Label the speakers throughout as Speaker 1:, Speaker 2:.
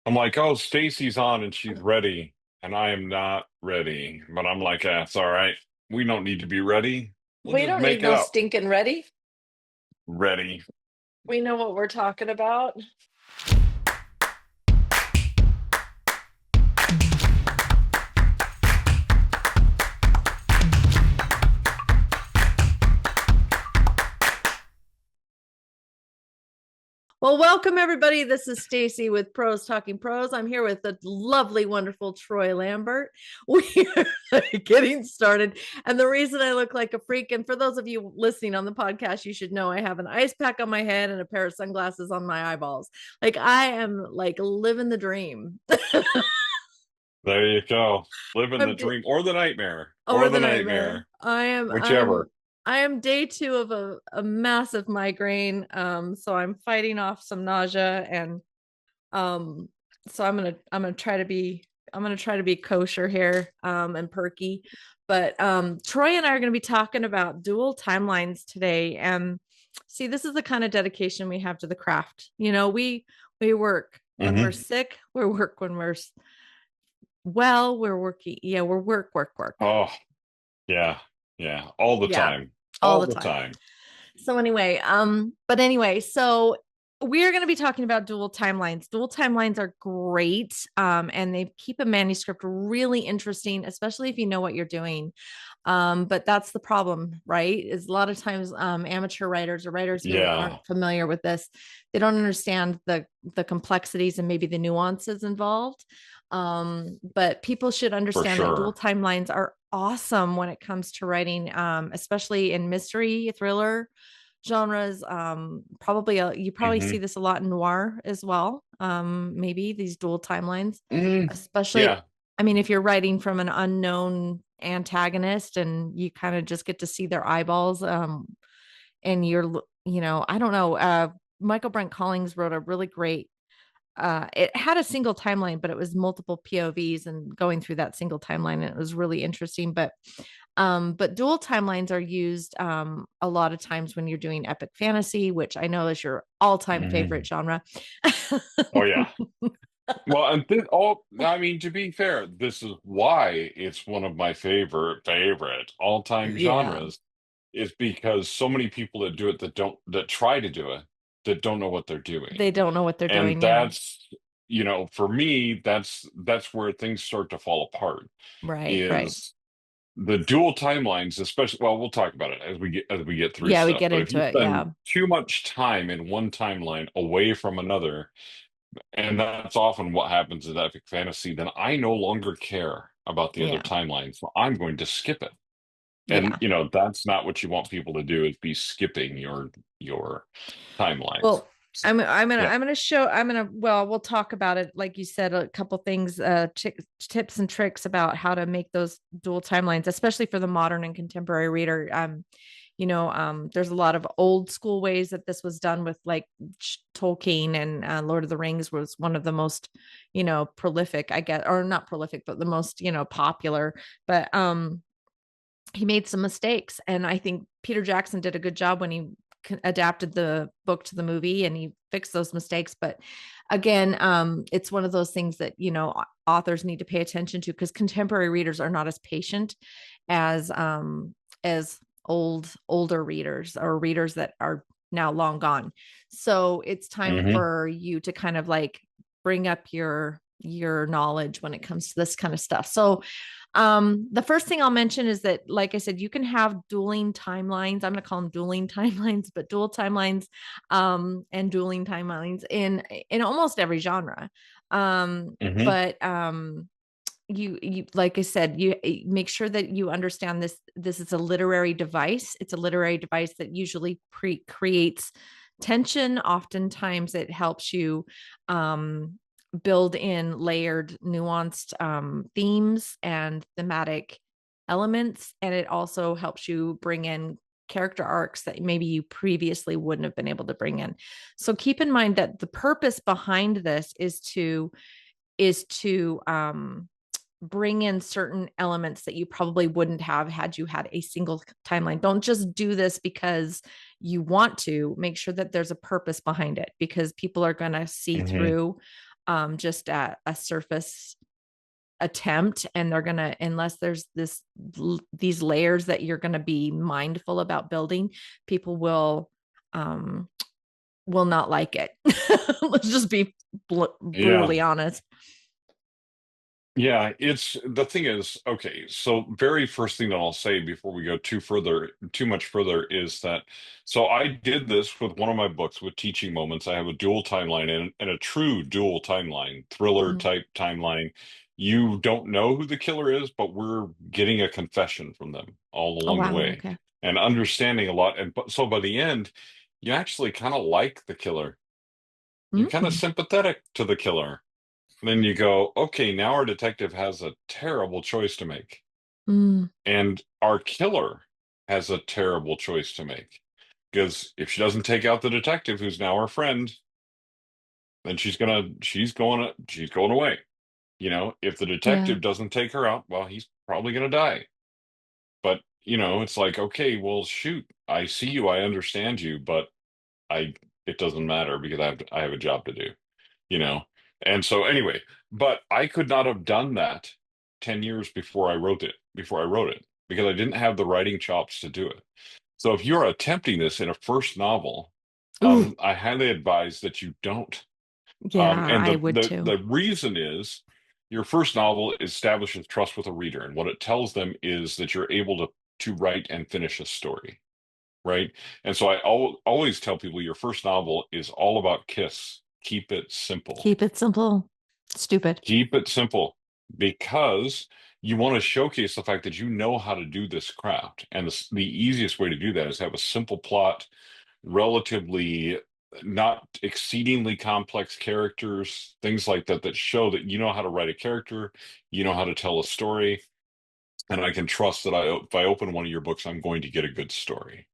Speaker 1: I'm like, oh, Stacey's on and she's ready, and I am not ready. But I'm like, it's all right. We don't need to be ready. We'll
Speaker 2: We
Speaker 1: just
Speaker 2: don't need
Speaker 1: make it
Speaker 2: no
Speaker 1: up.
Speaker 2: stinking ready.
Speaker 1: Ready.
Speaker 2: We know what we're talking about. Well, welcome everybody. This is Stacey with Pros Talking Prose. I'm here with the lovely, wonderful Troy Lambert. We are getting started. And the reason I look like a freak, and for those of you listening on the podcast, you should know I have an ice pack on my head and a pair of sunglasses on my eyeballs. Like I am like living the dream.
Speaker 1: There you go. Living the
Speaker 2: I'm
Speaker 1: dream or the nightmare
Speaker 2: over
Speaker 1: or
Speaker 2: the
Speaker 1: the
Speaker 2: nightmare.
Speaker 1: nightmare,
Speaker 2: I am
Speaker 1: whichever.
Speaker 2: I am day two of a massive migraine. So I'm fighting off some nausea and um so I'm gonna try to be kosher here and perky. But Troy and I are gonna be talking about dual timelines today. And see, this is the kind of dedication we have to the craft. We work when we're
Speaker 1: Hmm.
Speaker 2: sick, we work when we're working. Yeah, we're work.
Speaker 1: Oh, yeah. Yeah. All the
Speaker 2: Yeah,
Speaker 1: time.
Speaker 2: all
Speaker 1: All
Speaker 2: the
Speaker 1: the
Speaker 2: time.
Speaker 1: time.
Speaker 2: So we're going to be talking about dual timelines. Dual timelines are great, and they keep a manuscript really interesting, especially if you know what you're doing. But that's the problem, right? Is a lot of times amateur writers or writers who
Speaker 1: Yeah,
Speaker 2: aren't familiar with this, they don't understand the complexities and maybe the nuances involved. But people should
Speaker 1: for
Speaker 2: understand that dual
Speaker 1: sure.
Speaker 2: timelines are awesome when it comes to writing, especially in mystery thriller genres. You probably see
Speaker 1: Hmm.
Speaker 2: this a lot in noir as well. Maybe these dual timelines,
Speaker 1: Mm,
Speaker 2: especially,
Speaker 1: yeah,
Speaker 2: I mean, if you're writing from an unknown antagonist and you kind of just get to see their eyeballs, and I don't know. Michael Brent Collins wrote a really great, it had a single timeline, but it was multiple POVs and going through that single timeline. And it was really interesting. But dual timelines are used a lot of times when you're doing epic fantasy, which I know is your all-time favorite
Speaker 1: hmm.
Speaker 2: genre.
Speaker 1: Oh, yeah. Well, and I mean, to be fair, this is why it's one of my favorite all-time
Speaker 2: Yeah,
Speaker 1: genres, is because so many people that do it that try to do it, that don't know what they're doing.
Speaker 2: they don't know what they're
Speaker 1: And
Speaker 2: doing. Yeah,
Speaker 1: that's, for me, that's where things start to fall apart,
Speaker 2: right.
Speaker 1: is the dual timelines, especially, well, we'll talk about it as we get through
Speaker 2: Yeah, we
Speaker 1: stuff.
Speaker 2: get
Speaker 1: But if
Speaker 2: into
Speaker 1: you
Speaker 2: it.
Speaker 1: spend
Speaker 2: Yeah,
Speaker 1: too much time in one timeline away from another, and that's often what happens in epic fantasy, then I no longer care about the other
Speaker 2: yeah,
Speaker 1: timeline. So I'm going to skip it. And
Speaker 2: yeah.
Speaker 1: that's not what you want people to do, is be skipping your timelines.
Speaker 2: Well, I'm gonna
Speaker 1: Yeah.
Speaker 2: I'm gonna show I'm gonna well we'll talk about it, like you said, a couple things, tips and tricks about how to make those dual timelines, especially for the modern and contemporary reader. There's a lot of old school ways that this was done with, like, Tolkien, and Lord of the Rings was one of the most prolific, I guess, or not prolific, but the most popular. But he made some mistakes, and I think Peter Jackson did a good job when he adapted the book to the movie and he fixed those mistakes. But again, it's one of those things that authors need to pay attention to, because contemporary readers are not as patient as older readers, or readers that are now long gone. So it's time
Speaker 1: Hmm.
Speaker 2: for you to kind of like bring up your knowledge when it comes to this kind of stuff. So the first thing I'll mention is that, like I said, you can have dueling timelines. I'm going to call them dueling timelines, but dual timelines, and dueling timelines in almost every genre.
Speaker 1: Hmm.
Speaker 2: But you like I said, you make sure that you understand this is a literary device. It's a literary device that usually creates tension. Oftentimes it helps you build in layered, nuanced themes and thematic elements, and it also helps you bring in character arcs that maybe you previously wouldn't have been able to bring in. So keep in mind that the purpose behind this is to bring in certain elements that you probably wouldn't have had you had a single timeline. Don't just do this because you want to. Make sure that there's a purpose behind it, because people are going to see
Speaker 1: Hmm.
Speaker 2: through just a surface attempt, and they're gonna, unless there's these layers that you're gonna be mindful about building, people um will not like it. Let's just be
Speaker 1: Yeah.
Speaker 2: brutally honest.
Speaker 1: Yeah, it's the thing is, okay, so very first thing that I'll say before we go too much further is that so I did this with one of my books with teaching moments. I have a dual timeline and a true dual timeline, thriller
Speaker 2: Mhm.
Speaker 1: type timeline. You don't know who the killer is, but we're getting a confession from them all
Speaker 2: Oh
Speaker 1: along the
Speaker 2: wow,
Speaker 1: way
Speaker 2: okay.
Speaker 1: and understanding a lot. And so by the end, you actually kind of like the killer. You're kind of
Speaker 2: Mm.
Speaker 1: sympathetic to the killer. Then you go, okay, now our detective has a terrible choice to make.
Speaker 2: Mm.
Speaker 1: And our killer has a terrible choice to make. Because if she doesn't take out the detective, who's now our friend, then she's going away. If the
Speaker 2: Yeah.
Speaker 1: detective doesn't take her out, well, he's probably gonna die. But, it's like, okay, well, shoot, I see you, I understand you, but I it doesn't matter because I have a job to do. you know. And so anyway, but I could not have done that 10 years before I wrote it, because I didn't have the writing chops to do it. So if you're attempting this in a first novel,
Speaker 2: Ooh,
Speaker 1: I highly advise that you don't.
Speaker 2: yeah,
Speaker 1: And
Speaker 2: I
Speaker 1: the,
Speaker 2: would
Speaker 1: the
Speaker 2: too.
Speaker 1: the reason is your first novel establishes trust with a reader, and what it tells them is that you're able to write and finish a story, right? And so I always tell people your first novel is all about kiss. Keep it simple.
Speaker 2: Keep it simple. Stupid.
Speaker 1: Keep it simple because you want to showcase the fact that you know how to do this craft. And the easiest way to do that is have a simple plot, relatively not exceedingly complex characters, things like that, that show that you know how to write a character, you know how to tell a story, and I can trust that if I open one of your books, I'm going to get a good story.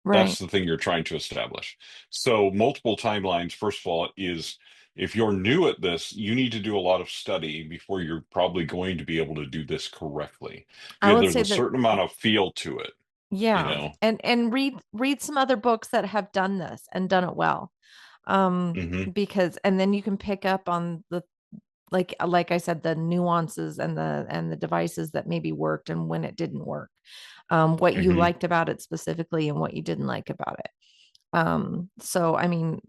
Speaker 2: Right.
Speaker 1: That's the thing you're trying to establish. So multiple timelines, first of all, is if you're new at this, you need to do a lot of study before you're probably going to be able to do this correctly.
Speaker 2: I
Speaker 1: Because
Speaker 2: would
Speaker 1: there's
Speaker 2: say
Speaker 1: a
Speaker 2: that,
Speaker 1: certain amount of feel to it, you
Speaker 2: yeah.
Speaker 1: know.
Speaker 2: And read some other books that have done this and done it well.
Speaker 1: Hmm.
Speaker 2: Because, and then you can pick up on the, like I said, the nuances and the devices that maybe worked and when it didn't work. What you
Speaker 1: Hmm.
Speaker 2: liked about it specifically and what you didn't like about it. So I mean,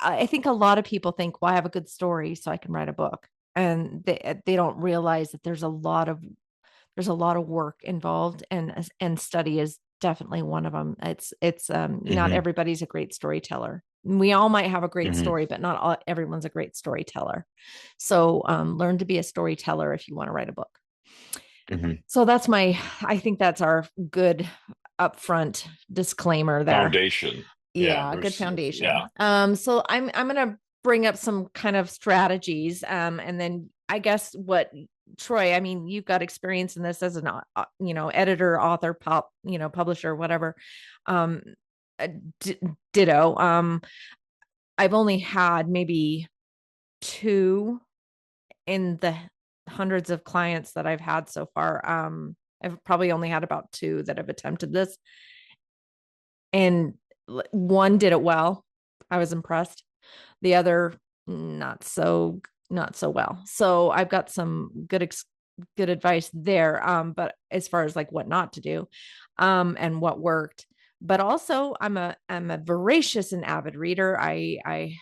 Speaker 2: I think a lot of people think, well, I have a good story, so I can write a book. And they don't realize that there's a lot of work involved, and study is definitely one of them. It's not
Speaker 1: Hmm.
Speaker 2: everybody's a great storyteller. We all might have a great
Speaker 1: Hmm.
Speaker 2: story, but not everyone's a great storyteller. So learn to be a storyteller if you want to write a book.
Speaker 1: Hmm.
Speaker 2: So I think that's our good upfront disclaimer there.
Speaker 1: Foundation. Yeah,
Speaker 2: Yeah, good
Speaker 1: there's,
Speaker 2: foundation.
Speaker 1: yeah.
Speaker 2: So I'm gonna bring up some kind of strategies, and then I guess what Troy, I mean, you've got experience in this as an editor, author, publisher, whatever. Um, uh, ditto. I've only had maybe two in the hundreds of clients that I've had so far. I've probably only had about two that have attempted this, and one did it well. I was impressed. The other, not so well. So I've got some good advice there. But as far as like what not to do, and what worked, but also I'm a voracious and avid reader. I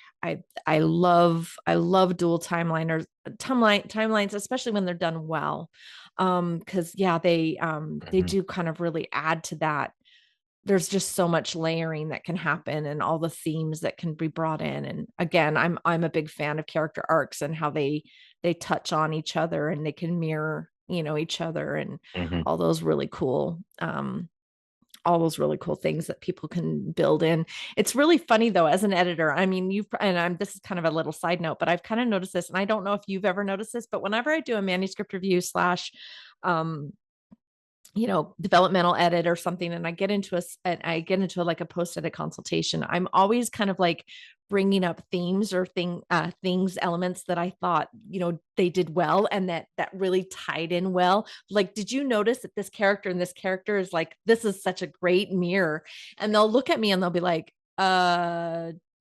Speaker 2: love dual timelines, especially when they're done well. Because yeah, they
Speaker 1: Hmm.
Speaker 2: do kind of really add to that. There's just so much layering that can happen and all the themes that can be brought in. And again, I'm a big fan of character arcs and how they touch on each other and they can mirror, each other, and
Speaker 1: Hmm.
Speaker 2: all those really cool all those really cool things that people can build in. It's really funny though, as an editor. I mean, this is kind of a little side note, but I've kind of noticed this, and I don't know if you've ever noticed this, but whenever I do a manuscript review slash um developmental edit or something, and I get into like a post edit consultation, I'm always kind of like bringing up themes or things, elements that I thought they did well and that really tied in well. Like, did you notice that this character and this character is like, this is such a great mirror? And they'll look at me and they'll be like,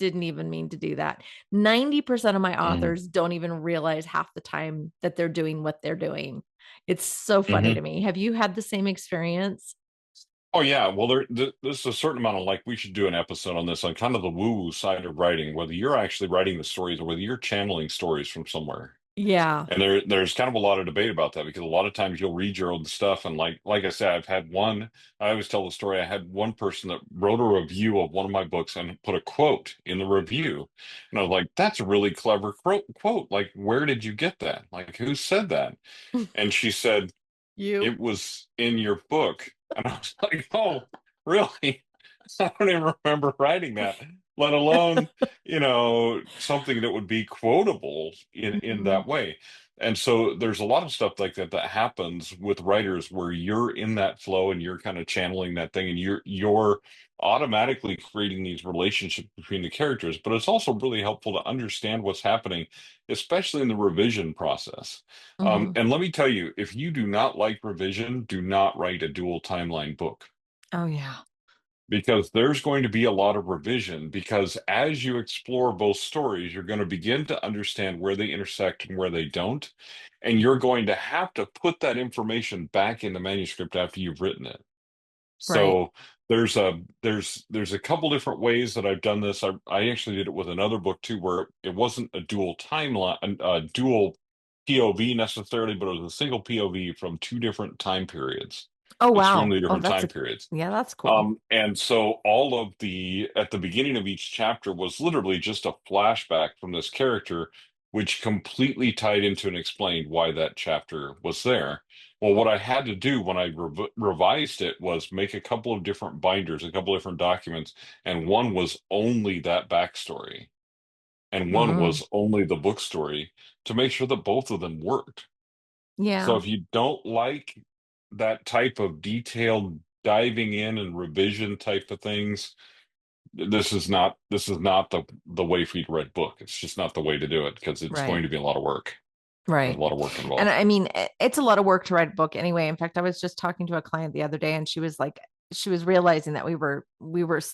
Speaker 2: didn't even mean to do that. 90% of my
Speaker 1: Hmm.
Speaker 2: authors don't even realize half the time that they're doing what they're doing. It's so funny to
Speaker 1: Hmm.
Speaker 2: me. Have you had the same experience?
Speaker 1: Oh yeah, well there's a certain amount of like we should do an episode on this on kind of the woo-woo side of writing, whether you're actually writing the stories or whether you're channeling stories from somewhere.
Speaker 2: Yeah.
Speaker 1: And there's kind of a lot of debate about that because a lot of times you'll read your own stuff and like I said, I've had one, I always tell the story, I had one person that wrote a review of one of my books and put a quote in the review. And I was like, that's a really clever quote. Like, where did you get that? Like, who said that? And she said,
Speaker 2: You?
Speaker 1: it was in your book. And I was like, oh, really? I don't even remember writing that, let alone, something that would be quotable in
Speaker 2: Mhm.
Speaker 1: that way. And so there's a lot of stuff like that that happens with writers where you're in that flow and you're kind of channeling that thing and you're automatically creating these relationships between the characters. But it's also really helpful to understand what's happening, especially in the revision process.
Speaker 2: Mhm.
Speaker 1: And let me tell you, if you do not like revision, do not write a dual timeline book
Speaker 2: Oh yeah.
Speaker 1: because there's going to be a lot of revision. Because as you explore both stories, you're going to begin to understand where they intersect and where they don't. And you're going to have to put that information back in the manuscript after you've written it.
Speaker 2: Right.
Speaker 1: So there's a couple different ways that I've done this. I actually did it with another book too, where it wasn't a dual timeline, a dual POV necessarily, but it was a single POV from two different time periods,
Speaker 2: Oh wow.
Speaker 1: extremely
Speaker 2: Oh,
Speaker 1: different
Speaker 2: that's
Speaker 1: time
Speaker 2: a
Speaker 1: periods.
Speaker 2: yeah, that's cool.
Speaker 1: And so all of at the beginning of each chapter was literally just a flashback from this character, which completely tied into and explained why that chapter was there. Well, what I had to do when I revised it was make a couple of different binders, a couple of different documents, and one was only that backstory, and one
Speaker 2: Mm.
Speaker 1: was only the book story to make sure that both of them worked. So
Speaker 2: Yeah.
Speaker 1: if you don't like that type of detailed diving in and revision type of things, this is not the way for you to write a book. It's just not the way to do it because it's
Speaker 2: Right.
Speaker 1: going to be a lot of work. There's a
Speaker 2: Right.
Speaker 1: lot of work
Speaker 2: And
Speaker 1: involved.
Speaker 2: I mean, it's a lot of work to write a book anyway. In fact, I was just talking to a client the other day and she was like, she was realizing that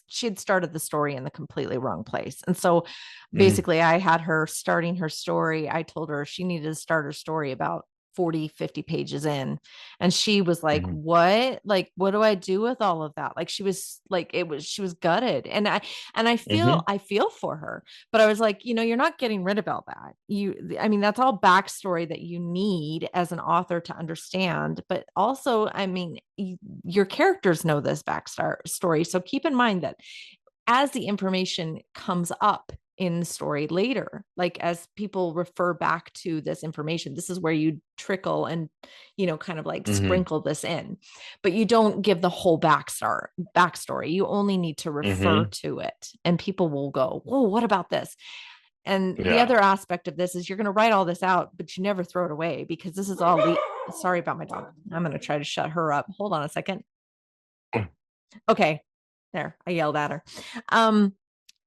Speaker 2: she had started the story in the completely wrong place. And so
Speaker 1: Hmm.
Speaker 2: basically, I had her starting her story. I told her she needed to start her story about 40, 50 pages in. And she was like,
Speaker 1: Hmm.
Speaker 2: what? Like, what do I do with all of that? Like, she was like, she was gutted. And
Speaker 1: Hmm.
Speaker 2: I feel for her, but I was like, you're not getting rid of all that. I mean, that's all backstory that you need as an author to understand. But also, I mean, your characters know this backstory. So keep in mind that as the information comes up in the story later, like as people refer back to this information, this is where you trickle and, kind of like
Speaker 1: Hmm.
Speaker 2: sprinkle this in, but you don't give the whole backstory. You only need to refer
Speaker 1: Hmm.
Speaker 2: to it and people will go, whoa, what about this? And the
Speaker 1: Yeah.
Speaker 2: other aspect of this is you're going to write all this out, but you never throw it away because this is all sorry about my dog. I'm going to try to shut her up. Hold on a second. Okay. There, I yelled at her. Um,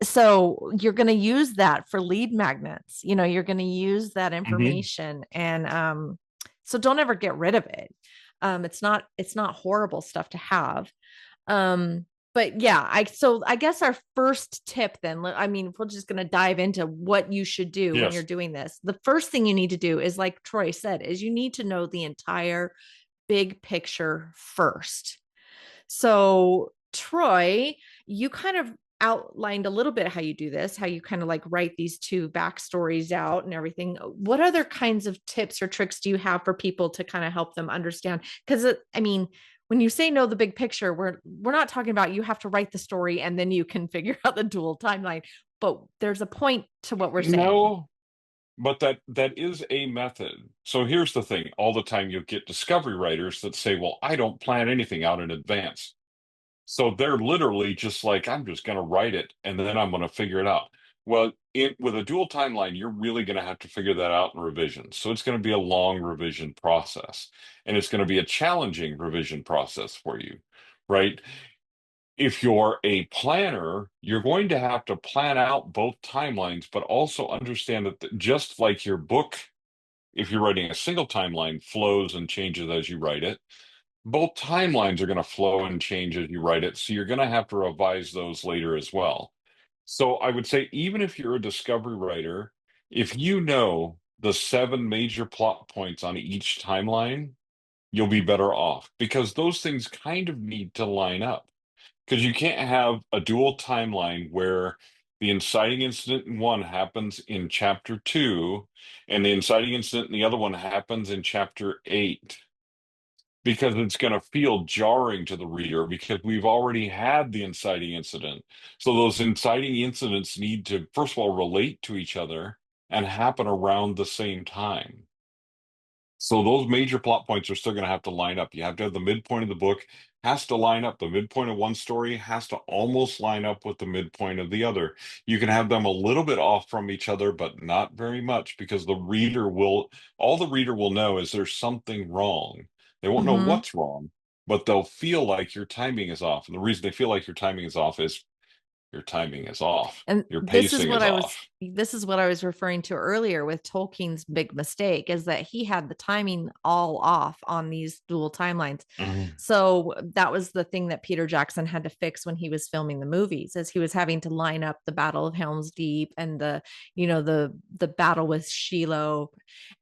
Speaker 2: so you're going to use that for lead magnets. You're going to use that
Speaker 1: Hmm.
Speaker 2: information, and so don't ever get rid of it. It's not horrible stuff to have. But yeah, I guess our first tip then, I mean, if we're just going to dive into what you should do when you're
Speaker 1: Yes.
Speaker 2: doing this, the first thing you need to do is, like Troy said, is you need to know the entire big picture first. So, Troy, you kind of outlined a little bit how you do this, how you kind of like write these two backstories out and everything. What other kinds of tips or tricks do you have for people to kind of help them understand? Because I mean, when you say know the big picture, we're not talking about you have to write the story and then you can figure out the dual timeline, but there's a point to what we're saying.
Speaker 1: No, but that is a method. So here's the thing. All the time you'll get discovery writers that say, well, I don't plan anything out in advance. So they're literally just like, I'm just going to write it and then I'm going to figure it out. Well, with a dual timeline, you're really going to have to figure that out in revision. So it's going to be a long revision process and it's going to be a challenging revision process for you, right? If you're a planner, you're going to have to plan out both timelines, but also understand that just like your book, if you're writing a single timeline, flows and changes as you write it, both timelines are going to flow and change as you write it. So you're going to have to revise those later as well. So I would say, even if you're a discovery writer, if you know the seven major plot points on each timeline, you'll be better off because those things kind of need to line up. Because you can't have a dual timeline where the inciting incident in one happens in chapter two and the inciting incident in the other one happens in chapter eight, because it's going to feel jarring to the reader because we've already had the inciting incident. So those inciting incidents need to, first of all, relate to each other and happen around the same time. So those major plot points are still going to have to line up. You have to have the midpoint of the book has to line up. The midpoint of one story has to almost line up with the midpoint of the other. You can have them a little bit off from each other, but not very much because all the reader will know is there's something wrong. They won't know
Speaker 2: Mm-hmm.
Speaker 1: what's wrong, but they'll feel like your timing is off. And the reason they feel like your timing is off is your timing is off.
Speaker 2: And
Speaker 1: Your pacing is off.
Speaker 2: this is what I was referring to earlier with Tolkien's big mistake is that he had the timing all off on these dual timelines.
Speaker 1: Mhm.
Speaker 2: So that was the thing that Peter Jackson had to fix when he was filming the movies, as he was having to line up the Battle of Helm's Deep and the battle with Shiloh,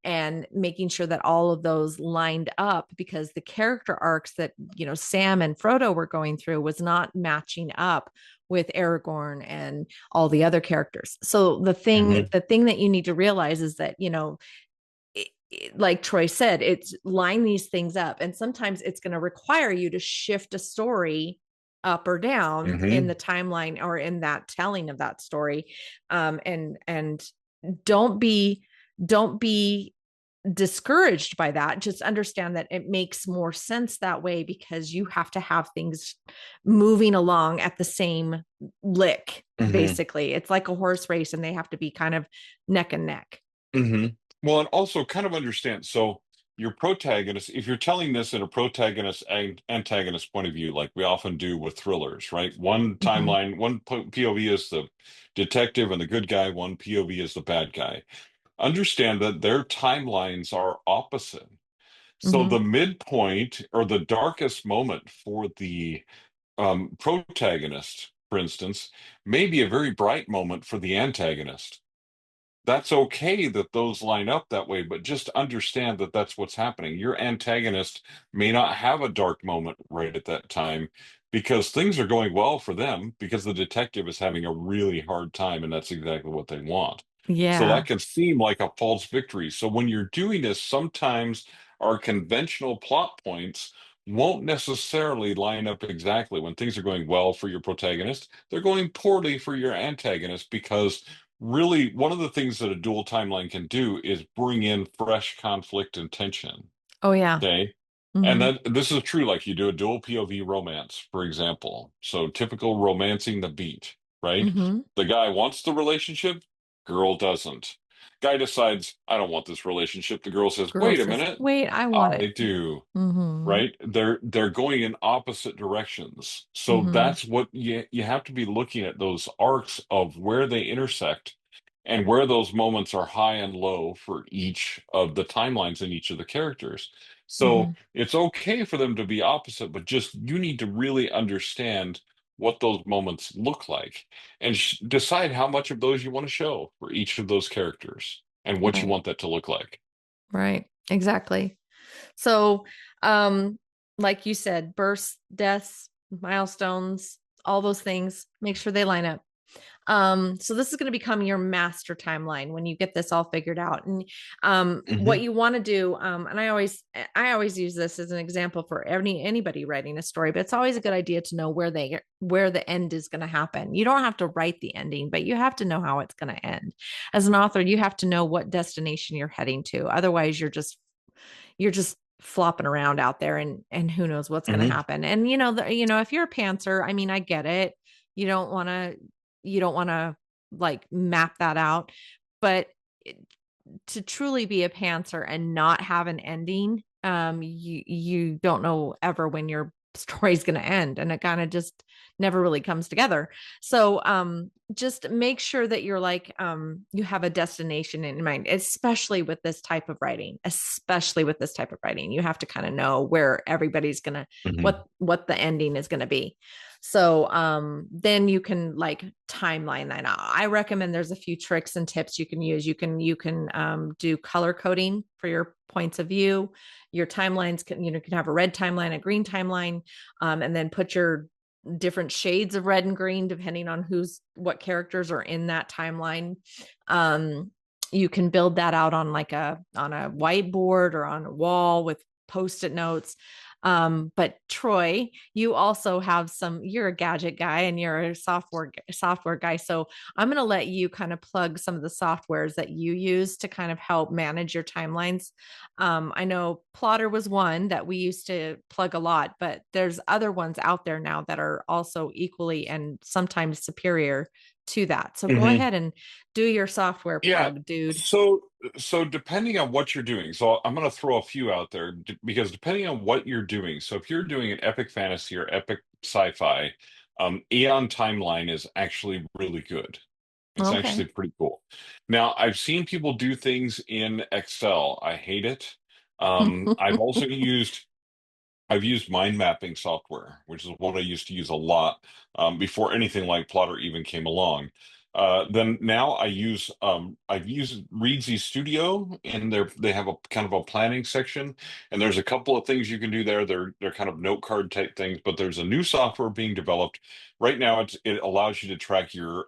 Speaker 2: and making sure that all of those lined up, because the character arcs that Sam and Frodo were going through was not matching up with Aragorn and all the other characters. So
Speaker 1: Mhm.
Speaker 2: the thing that you need to realize is that, like Troy said, it's line these things up. And sometimes it's going to require you to shift a story up or down in the
Speaker 1: Mhm.
Speaker 2: timeline or in that telling of that story. And don't be don't be discouraged by that. Just understand that it makes more sense that way, because you have to have things moving along at the same lick.
Speaker 1: Mhm.
Speaker 2: Basically, it's like a horse race and they have to be kind of neck and neck.
Speaker 1: Hmm. Well, and also kind of understand. So your protagonist, if you're telling this in a protagonist and antagonist point of view, like we often do with thrillers, right? One
Speaker 2: Mm-hmm.
Speaker 1: timeline, one POV is the detective and the good guy, one POV is the bad guy. Understand that their timelines are opposite. So
Speaker 2: Mm-hmm.
Speaker 1: the midpoint or the darkest moment for the protagonist, for instance, may be a very bright moment for the antagonist. That's okay that those line up that way, but just understand that that's what's happening. Your antagonist may not have a dark moment right at that time because things are going well for them because the detective is having a really hard time and that's exactly what they want. So that
Speaker 2: Yeah.
Speaker 1: can seem like a false victory. So when you're doing this, sometimes our conventional plot points won't necessarily line up exactly. When things are going well for your protagonist, they're going poorly for your antagonist because really, one of the things that a dual timeline can do is bring in fresh conflict and tension.
Speaker 2: Oh yeah.
Speaker 1: Okay. And
Speaker 2: Mm-hmm.
Speaker 1: that this is true, like you do a dual POV romance, for example. So typical romancing the beat, right?
Speaker 2: Mm-hmm.
Speaker 1: The guy wants the relationship, girl doesn't. Guy decides, I don't want this relationship. The girl says,
Speaker 2: Girl
Speaker 1: wait a
Speaker 2: says,
Speaker 1: minute,
Speaker 2: wait, I want it.
Speaker 1: I do.
Speaker 2: Mm-hmm.
Speaker 1: Right? They're going in opposite directions. So
Speaker 2: Mm-hmm.
Speaker 1: that's what you have to be looking at those arcs of where they intersect and where those moments are high and low for each of the timelines in each of the characters.
Speaker 2: Mm-hmm.
Speaker 1: So it's okay for them to be opposite, but just you need to really understand what those moments look like and decide how much of those you want to show for each of those characters and what you
Speaker 2: Right.
Speaker 1: want that to look like.
Speaker 2: Right. Exactly. So, um, like you said, births, deaths, milestones, all those things, make sure they line up. So this is going to become your master timeline when you get this all figured out. And what
Speaker 1: Hmm.
Speaker 2: you want to do, and I always use this as an example for anybody writing a story, but it's always a good idea to know where the end is going to happen. You don't have to write the ending, but you have to know how it's going to end. As an author, you have to know what destination you're heading to. Otherwise, you're just flopping around out there, and who knows what's going to
Speaker 1: Hmm.
Speaker 2: happen. And if you're a pantser, I mean, I get it. You don't want to like map that out, but to truly be a pantser and not have an ending, you don't know ever when your story's going to end, and it kind of just never really comes together. So just make sure that you have a destination in mind, especially with this type of writing. You have to kind of know where everybody's going to
Speaker 1: Hmm.
Speaker 2: what the ending is going to be. So then you can like timeline that out. I recommend there's a few tricks and tips you can use. You can do color coding for your points of view. Your timelines can, you know, can have a red timeline, a green timeline, and then put your different shades of red and green depending on who's what characters are in that timeline. You can build that out on like a whiteboard or on a wall with post-it notes. But Troy, you also have some, you're a gadget guy and you're a software guy. So I'm going to let you kind of plug some of the softwares that you use to kind of help manage your timelines. I know Plotter was one that we used to plug a lot, but there's other ones out there now that are also equally and sometimes superior to that. So go
Speaker 1: Hmm.
Speaker 2: ahead and do your software
Speaker 1: Yeah.
Speaker 2: plug, dude.
Speaker 1: So depending on what you're doing, so I'm going to throw a few out there because depending on what you're doing, so if you're doing an epic fantasy or epic sci-fi, Aeon Timeline is actually really good. It's
Speaker 2: Okay.
Speaker 1: actually pretty cool. Now, I've seen people do things in Excel. I hate it. I've also I've used mind mapping software, which is what I used to use a lot before anything like Plotter even came along. Then now I've used Readsy Studio, and they have a kind of a planning section, and there's a couple of things you can do there. They're kind of note card type things, but there's a new software being developed right now. It allows you to track your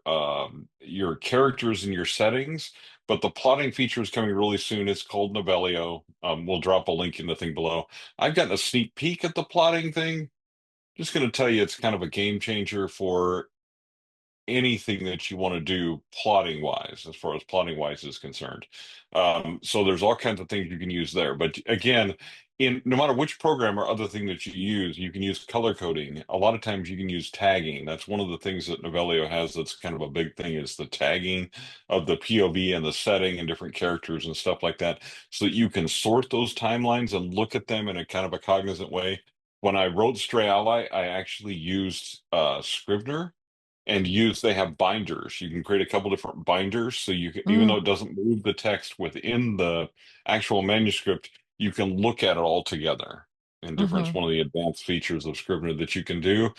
Speaker 1: characters and your settings. But the plotting feature is coming really soon. It's called Novelio. We'll drop a link in the thing below. I've gotten a sneak peek at the plotting thing. Just going to tell you, it's kind of a game changer for anything that you want to do plotting wise, as far as plotting wise is concerned. So there's all kinds of things you can use there. But again, in no matter which program or other thing that you can use color coding. A lot of times you can use tagging. That's one of the things that Novelio has that's kind of a big thing is the tagging of the POV and the setting and different characters and stuff like that, so that you can sort those timelines and look at them in a kind of a cognizant way. When I wrote Stray Ally, I actually used Scrivener and they have binders. You can create a couple different binders, so you can, even though
Speaker 2: Mm,
Speaker 1: it doesn't move the text within the actual manuscript, you can look at it all together in difference.
Speaker 2: mm-hmm.
Speaker 1: One of the advanced features of Scrivener that you can do.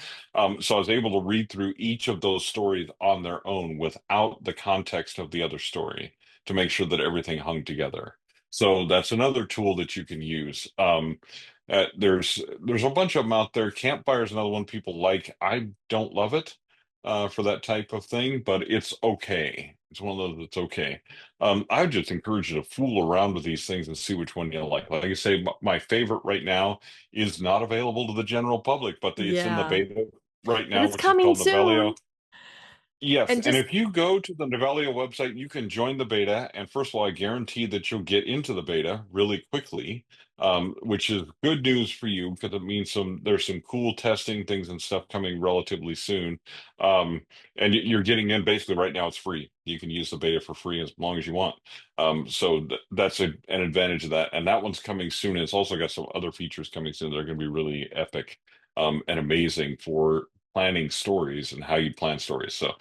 Speaker 1: So I was able to read through each of those stories on their own without the context of the other story to make sure that everything hung together. So that's another tool that you can use. There's a bunch of them out there. Campfire is another one people like. I don't love it for that type of thing, but it's okay. It's one of those that's okay. I would just encourage you to fool around with these things and see which one you like. Like I say, my favorite right now is not available to the general public, but it's in the
Speaker 2: Yeah.
Speaker 1: beta right
Speaker 2: But
Speaker 1: now,
Speaker 2: it's
Speaker 1: which is
Speaker 2: coming
Speaker 1: called Novelio.
Speaker 2: soon.
Speaker 1: Yes,
Speaker 2: And
Speaker 1: and
Speaker 2: just
Speaker 1: if you go to the Novelio website, you can join the beta. And first of all, I guarantee that you'll get into the beta really quickly, which is good news for you because it means there's some cool testing things and stuff coming relatively soon. And you're getting in basically right now. It's free. You can use the beta for free as long as you want. So that's an advantage of that. And that one's coming soon. It's also got some other features coming soon that are going to be really epic, and amazing for planning stories and how you plan stories. So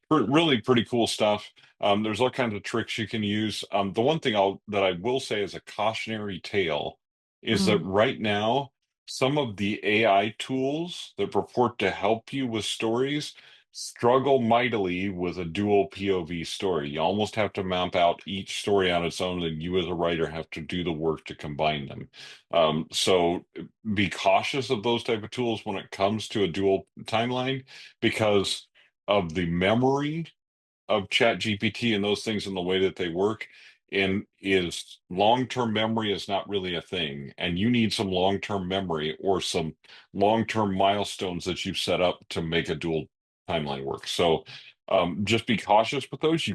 Speaker 1: really pretty cool stuff. There's all kinds of tricks you can use. The one thing that I will say as a cautionary tale is that
Speaker 2: mm,
Speaker 1: right now, some of the AI tools that purport to help you with stories struggle mightily with a dual POV story. You almost have to map out each story on its own, and you as a writer have to do the work to combine them. So be cautious of those type of tools when it comes to a dual timeline because of the memory of Chat GPT and those things and the way that they work. And is long-term memory is not really a thing. And you need some long-term memory or some long-term milestones that you've set up to make a dual timeline work. So just be cautious with those.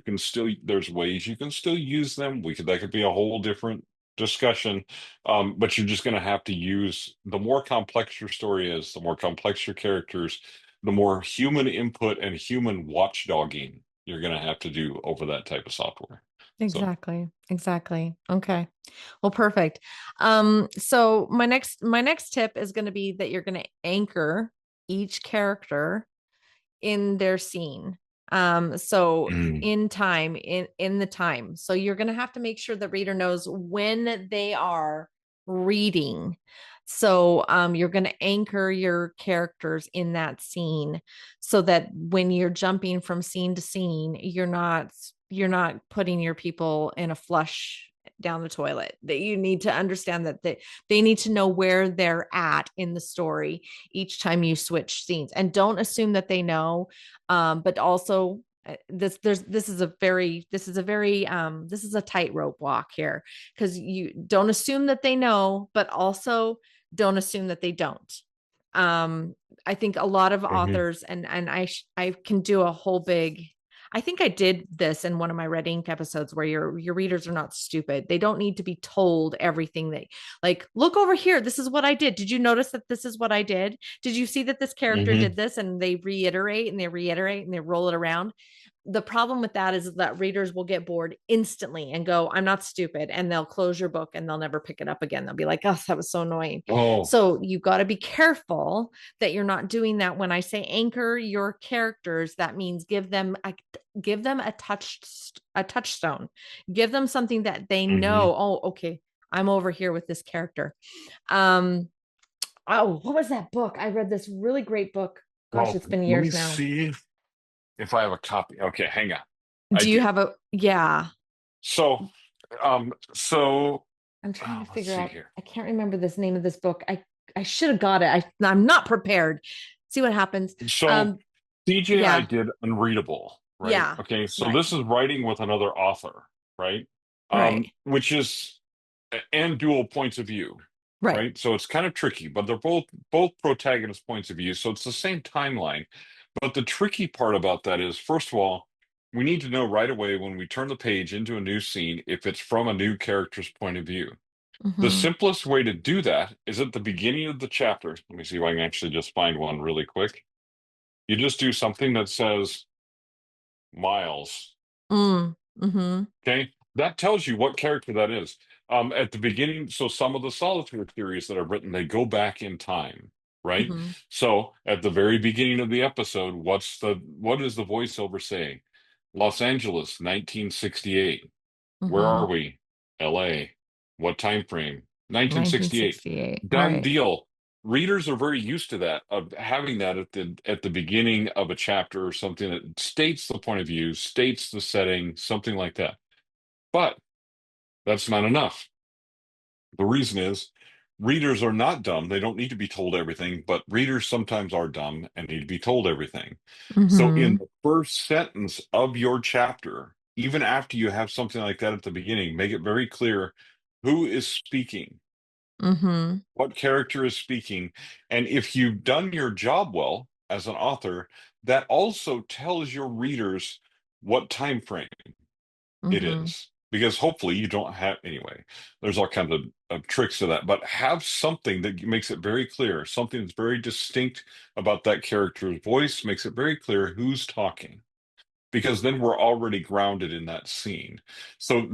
Speaker 1: There's ways you can still use them. That could be a whole different discussion. But you're just going to have to use the more complex your story is, the more complex your characters, the more human input and human watchdogging you're going to have to do over that type of software. So,
Speaker 2: exactly. Exactly. Okay. Well, perfect. So my next tip is going to be that you're going to anchor each character in their scene. So
Speaker 1: mm,
Speaker 2: in time, in the time. So you're going to have to make sure the reader knows when they are reading. So you're going to anchor your characters in that scene so that when you're jumping from scene to scene, you're not putting your people in a flush down the toilet. That you need to understand that they need to know where they're at in the story each time you switch scenes, and don't assume that they know. But also this is a tightrope walk here, because you don't assume that they know, but also don't assume that they don't. um I think a lot of
Speaker 1: Hmm.
Speaker 2: authors, and I can do a whole big, I think I did this in one of my Red Ink episodes, where your readers are not stupid. They don't need to be told everything. They like, look over here, this is what I did. Did you notice that this is what I did? Did you see that this character
Speaker 1: Hmm.
Speaker 2: did this? And they reiterate and they reiterate and they roll it around. The problem with that is that readers will get bored instantly and go, I'm not stupid. And they'll close your book and they'll never pick it up again. They'll be like, oh, that was so annoying.
Speaker 1: Oh.
Speaker 2: So you got to be careful that you're not doing that. When I say anchor your characters, that means give them a touchstone, give them something that they
Speaker 1: Hmm.
Speaker 2: know. Oh, okay, I'm over here with this character. um oh, what was that book? I read this really great book. Gosh,
Speaker 1: Well,
Speaker 2: it's been
Speaker 1: let me
Speaker 2: years now.
Speaker 1: see if I have a copy. Okay, hang on. I
Speaker 2: Do you
Speaker 1: do.
Speaker 2: have a, yeah,
Speaker 1: So
Speaker 2: I'm trying to
Speaker 1: let's
Speaker 2: figure
Speaker 1: see
Speaker 2: out,
Speaker 1: here.
Speaker 2: I can't remember this name of this book. I should have got it. I'm not prepared. See what happens.
Speaker 1: So
Speaker 2: um
Speaker 1: CJI
Speaker 2: yeah,
Speaker 1: did Unreadable, right?
Speaker 2: yeah,
Speaker 1: Okay, so
Speaker 2: right,
Speaker 1: this is writing with another author, right?
Speaker 2: right,
Speaker 1: Which is and dual points of view,
Speaker 2: right.
Speaker 1: right? So it's kind of tricky, but they're both protagonist points of view, so it's the same timeline. But the tricky part about that is, first of all, we need to know right away when we turn the page into a new scene if it's from a new character's point of view. The
Speaker 2: Mm-hmm.
Speaker 1: simplest way to do that is at the beginning of the chapter. Let me see if I can actually just find one really quick. You just do something that says Miles.
Speaker 2: Mm-hmm.
Speaker 1: Okay. That tells you what character that is. At the beginning, so some of the solitaire theories that are written, they go back in time, right?
Speaker 2: Mm-hmm.
Speaker 1: So at the very beginning of the episode, what is the voiceover saying? Los Angeles, 1968. Where
Speaker 2: Mm-hmm.
Speaker 1: are we? LA. What time frame? 1968.
Speaker 2: 1968.
Speaker 1: Done
Speaker 2: Right.
Speaker 1: deal. Readers are very used to that, of having that at the beginning of a chapter or something that states the point of view, states the setting, something like that. But that's not enough. The reason is readers are not dumb. They don't need to be told everything, but readers sometimes are dumb and need to be told everything. So in
Speaker 2: Mm-hmm.
Speaker 1: the first sentence of your chapter, even after you have something like that at the beginning, make it very clear who is speaking,
Speaker 2: Mm-hmm.
Speaker 1: what character is speaking. And if you've done your job well as an author, that also tells your readers what time frame it
Speaker 2: Mm-hmm.
Speaker 1: is. Because hopefully you don't have, anyway, there's all kinds of tricks to that, but have something that makes it very clear, something that's very distinct about that character's voice, makes it very clear who's talking. Because then we're already grounded in that scene. So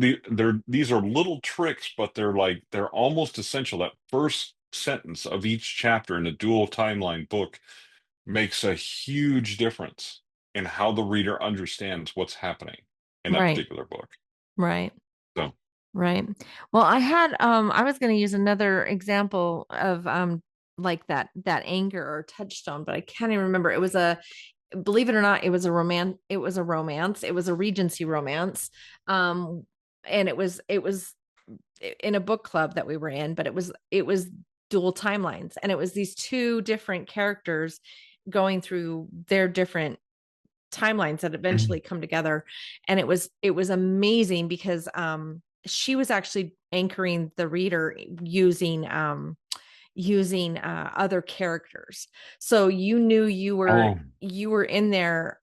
Speaker 1: these are little tricks, but they're almost essential. That first sentence of each chapter in a dual timeline book makes a huge difference in how the reader understands what's happening in that
Speaker 2: Right.
Speaker 1: particular book.
Speaker 2: Right.
Speaker 1: So,
Speaker 2: Right. Well, I was going to use another example of like that anger or touchstone, but I can't even remember. It was a, believe it or not, it was a romance. It was a Regency romance. Um and it was in a book club that we were in, but it was dual timelines, and it was these two different characters going through their different timelines that eventually
Speaker 1: mhm.
Speaker 2: come together. And it was amazing because she was actually anchoring the reader using other characters, so you knew
Speaker 1: Oh,
Speaker 2: you were in there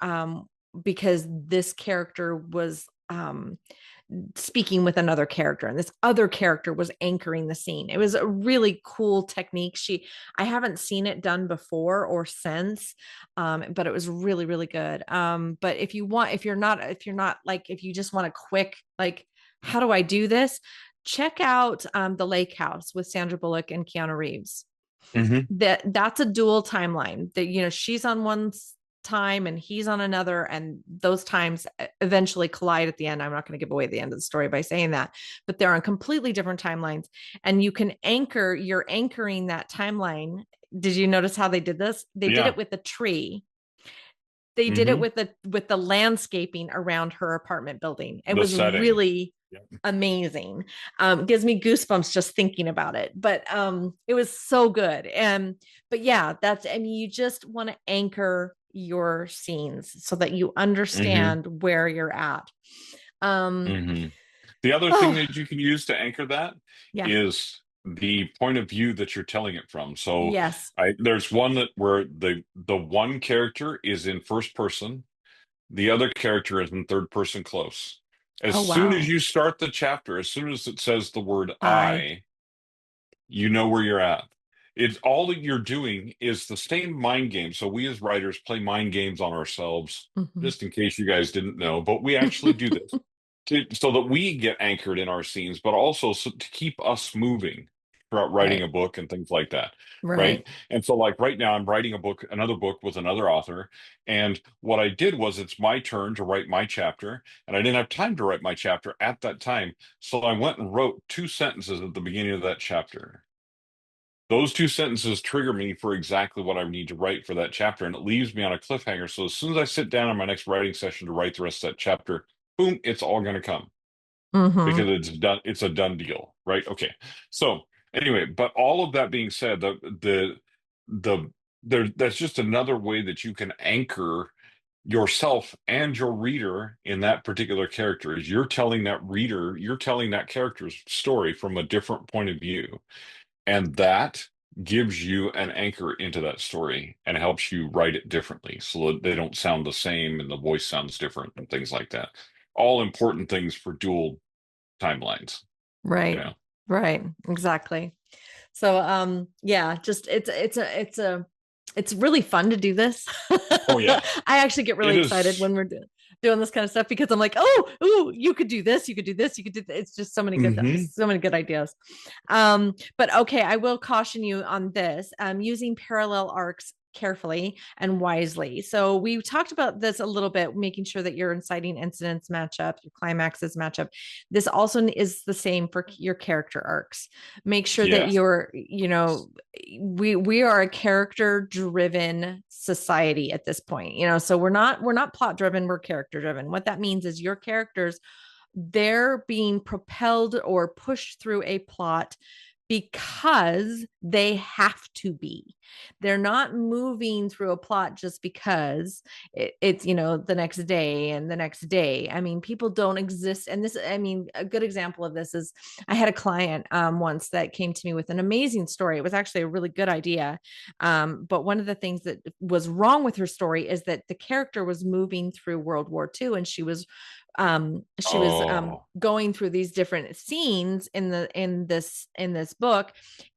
Speaker 2: because this character was speaking with another character, and this other character was anchoring the scene. It was a really cool technique. I haven't seen it done before or since, but it was really, really good. But if you're not like, if you just want a quick, like, how do I do this? Check out The Lake House with Sandra Bullock and Keanu Reeves.
Speaker 1: hmm.
Speaker 2: That's a dual timeline. That, she's on one. time and he's on another, and those times eventually collide at the end. I'm not going to give away the end of the story by saying that, but they're on completely different timelines, and you can you're anchoring that timeline. Did you notice how they did this? They did
Speaker 1: Yeah.
Speaker 2: it with a tree. They did it
Speaker 1: Hmm.
Speaker 2: with the landscaping around her apartment building. It
Speaker 1: The
Speaker 2: was
Speaker 1: setting.
Speaker 2: really
Speaker 1: Yeah.
Speaker 2: amazing. Gives me goosebumps just thinking about it. But it was so good. And but yeah, that's, I mean, you just want to anchor your scenes so that you
Speaker 1: Hmm.
Speaker 2: understand where you're at. Um,
Speaker 1: Hmm. The other thing
Speaker 2: oh
Speaker 1: that you can use to anchor that
Speaker 2: yeah,
Speaker 1: is the point of view that you're telling it from. So
Speaker 2: yes.
Speaker 1: there's one that where the one character is in first person, the other character is in third person close. As
Speaker 2: Oh
Speaker 1: soon as
Speaker 2: wow.
Speaker 1: you start the chapter, as soon as it says the word
Speaker 2: I
Speaker 1: you know where you're at. It's all that you're doing is the same mind game. So we as writers play mind games on ourselves,
Speaker 2: mhm.
Speaker 1: just in case you guys didn't know, but we actually do this so that we get anchored in our scenes, but also to keep us moving throughout writing
Speaker 2: Right,
Speaker 1: a book and things like that. Right.
Speaker 2: right.
Speaker 1: And so like right now I'm writing a book, another book with another author. And what I did was it's my turn to write my chapter, and I didn't have time to write my chapter at that time. So I went and wrote two sentences at the beginning of that chapter. Those two sentences trigger me for exactly what I need to write for that chapter, and it leaves me on a cliffhanger. So as soon as I sit down on my next writing session to write the rest of that chapter, boom, it's all going to come
Speaker 2: Mm-hmm.
Speaker 1: because it's done. It's a done deal, right? Okay. So anyway, but all of that being said, the there that's just another way that you can anchor yourself and your reader in that particular character is you're telling that character's story from a different point of view, and that gives you an anchor into that story and helps you write it differently so that they don't sound the same and the voice sounds different and things like that. All important things for dual timelines, you
Speaker 2: Right,
Speaker 1: know.
Speaker 2: right, exactly. So yeah, just it's really fun to do this.
Speaker 1: Oh yeah,
Speaker 2: I actually get really
Speaker 1: it
Speaker 2: excited
Speaker 1: is.
Speaker 2: when we're doing this kind of stuff because I'm like, oh, ooh, you could do this, you could do this, you could do it's just
Speaker 1: Hmm.
Speaker 2: so many good ideas. But okay, I will caution you on this. Using parallel arcs carefully and wisely. So we talked about this a little bit, making sure that your inciting incidents match up, your climaxes match up. This also is the same for your character arcs. Make sure that
Speaker 1: Yeah.
Speaker 2: you're, we are a character driven society at this point, so we're not plot driven, we're character driven. What that means is your characters, they're being propelled or pushed through a plot because they have to be. They're not moving through a plot just because it's, the next day and the next day. I mean, people don't exist. And this, I mean, a good example of this is I had a client once that came to me with an amazing story. It was actually a really good idea. But one of the things that was wrong with her story is that the character was moving through World War II, and she was
Speaker 1: Oh.
Speaker 2: going through these different scenes in this book,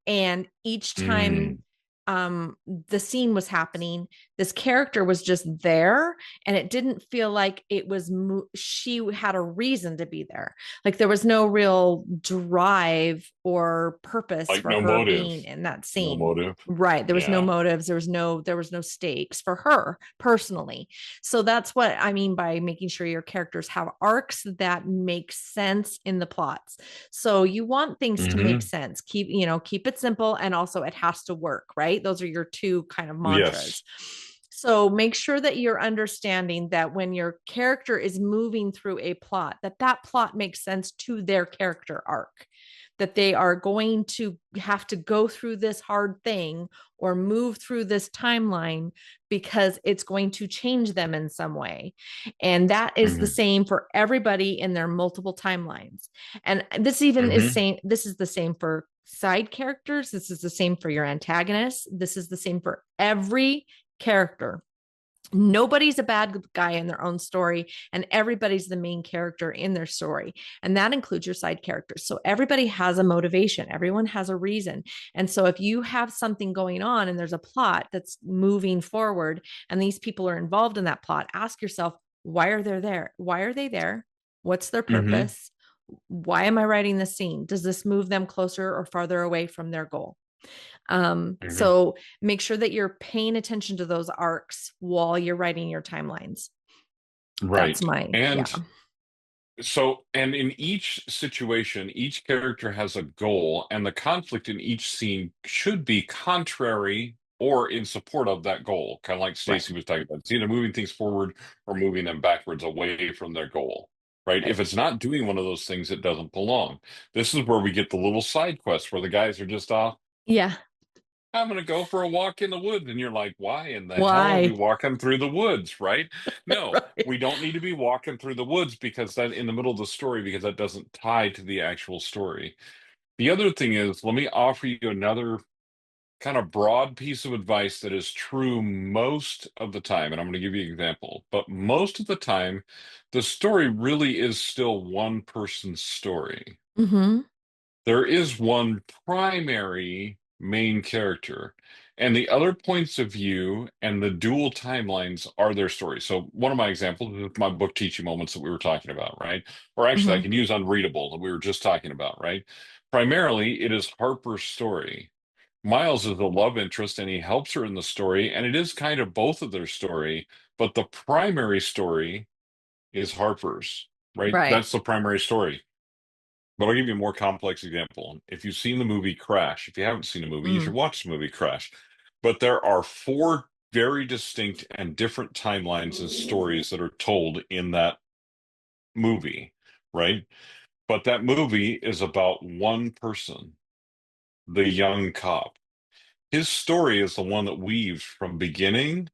Speaker 2: and each time
Speaker 1: Mm.
Speaker 2: the scene was happening, this character was just there, and it didn't feel like it was she had a reason to be there. Like there was no real drive or purpose
Speaker 1: Like
Speaker 2: for
Speaker 1: no
Speaker 2: her
Speaker 1: motive.
Speaker 2: being in that
Speaker 1: No
Speaker 2: scene.
Speaker 1: motive.
Speaker 2: Right, there was no
Speaker 1: Yeah.
Speaker 2: motives, there was no stakes for her personally. So that's what I mean by making sure your characters have arcs that make sense in the plots. So you want things to make
Speaker 1: Hmm.
Speaker 2: sense. Keep it simple, and also it has to work, right? Those are your two kind of mantras.
Speaker 1: Yes.
Speaker 2: So make sure that you're understanding that when your character is moving through a plot, that plot makes sense to their character arc, that they are going to have to go through this hard thing or move through this timeline because it's going to change them in some way. And that is the
Speaker 1: Hmm.
Speaker 2: same for everybody in their multiple timelines. And
Speaker 1: Hmm.
Speaker 2: this is the same for side characters. This is the same for your antagonists. This is the same for every character. Nobody's a bad guy in their own story, and everybody's the main character in their story. And that includes your side characters. So everybody has a motivation, everyone has a reason. And so if you have something going on and there's a plot that's moving forward and these people are involved in that plot, ask yourself, why are they there? Why are they there? What's their
Speaker 1: Hmm.
Speaker 2: purpose? Why am I writing this scene? Does this move them closer or farther away from their goal?
Speaker 1: Hmm.
Speaker 2: So make sure that you're paying attention to those arcs while you're writing your timelines. That's
Speaker 1: Right.
Speaker 2: my, yeah.
Speaker 1: And so, and in each situation, each character has a goal, and the conflict in each scene should be contrary or in support of that goal. Kind of like
Speaker 2: Right.
Speaker 1: Stacey was talking about. It's either moving things forward or moving them backwards away from their goal. Right? If
Speaker 2: Right.
Speaker 1: it's not doing one of those things, it doesn't belong. This is where we get the little side quests where the guys are just off.
Speaker 2: Yeah.
Speaker 1: I'm going to go for a walk in the woods. And you're like, why in the hell are we
Speaker 2: Why?
Speaker 1: walking through the woods? Right? No,
Speaker 2: Right.
Speaker 1: we don't need to be walking through the woods because that in the middle of the story, because that doesn't tie to the actual story. The other thing is, let me offer you another kind of broad piece of advice that is true most of the time. And I'm going to give you an example. But most of the time, the story really is still one person's story.
Speaker 2: Mm-hmm.
Speaker 1: There is one primary main character, and the other points of view and the dual timelines are their stories. So, one of my examples is my book teaching moments that we were talking about, right? Or actually, I
Speaker 2: Mm-hmm.
Speaker 1: can use unreadable that we were just talking about, right? Primarily, it is Harper's story. Miles is the love interest, and he helps her in the story, and it is kind of both of their story, but the primary story is Harper's, right?
Speaker 2: Right.
Speaker 1: That's the primary story. But I'll give you a more complex example. If you've seen the movie Crash, if you haven't seen the movie, you should
Speaker 2: Mm.
Speaker 1: watch the movie Crash. But there are four very distinct and different timelines and stories that are told in that movie, right? But that movie is about one person, the young cop. His story is the one that weaves from beginning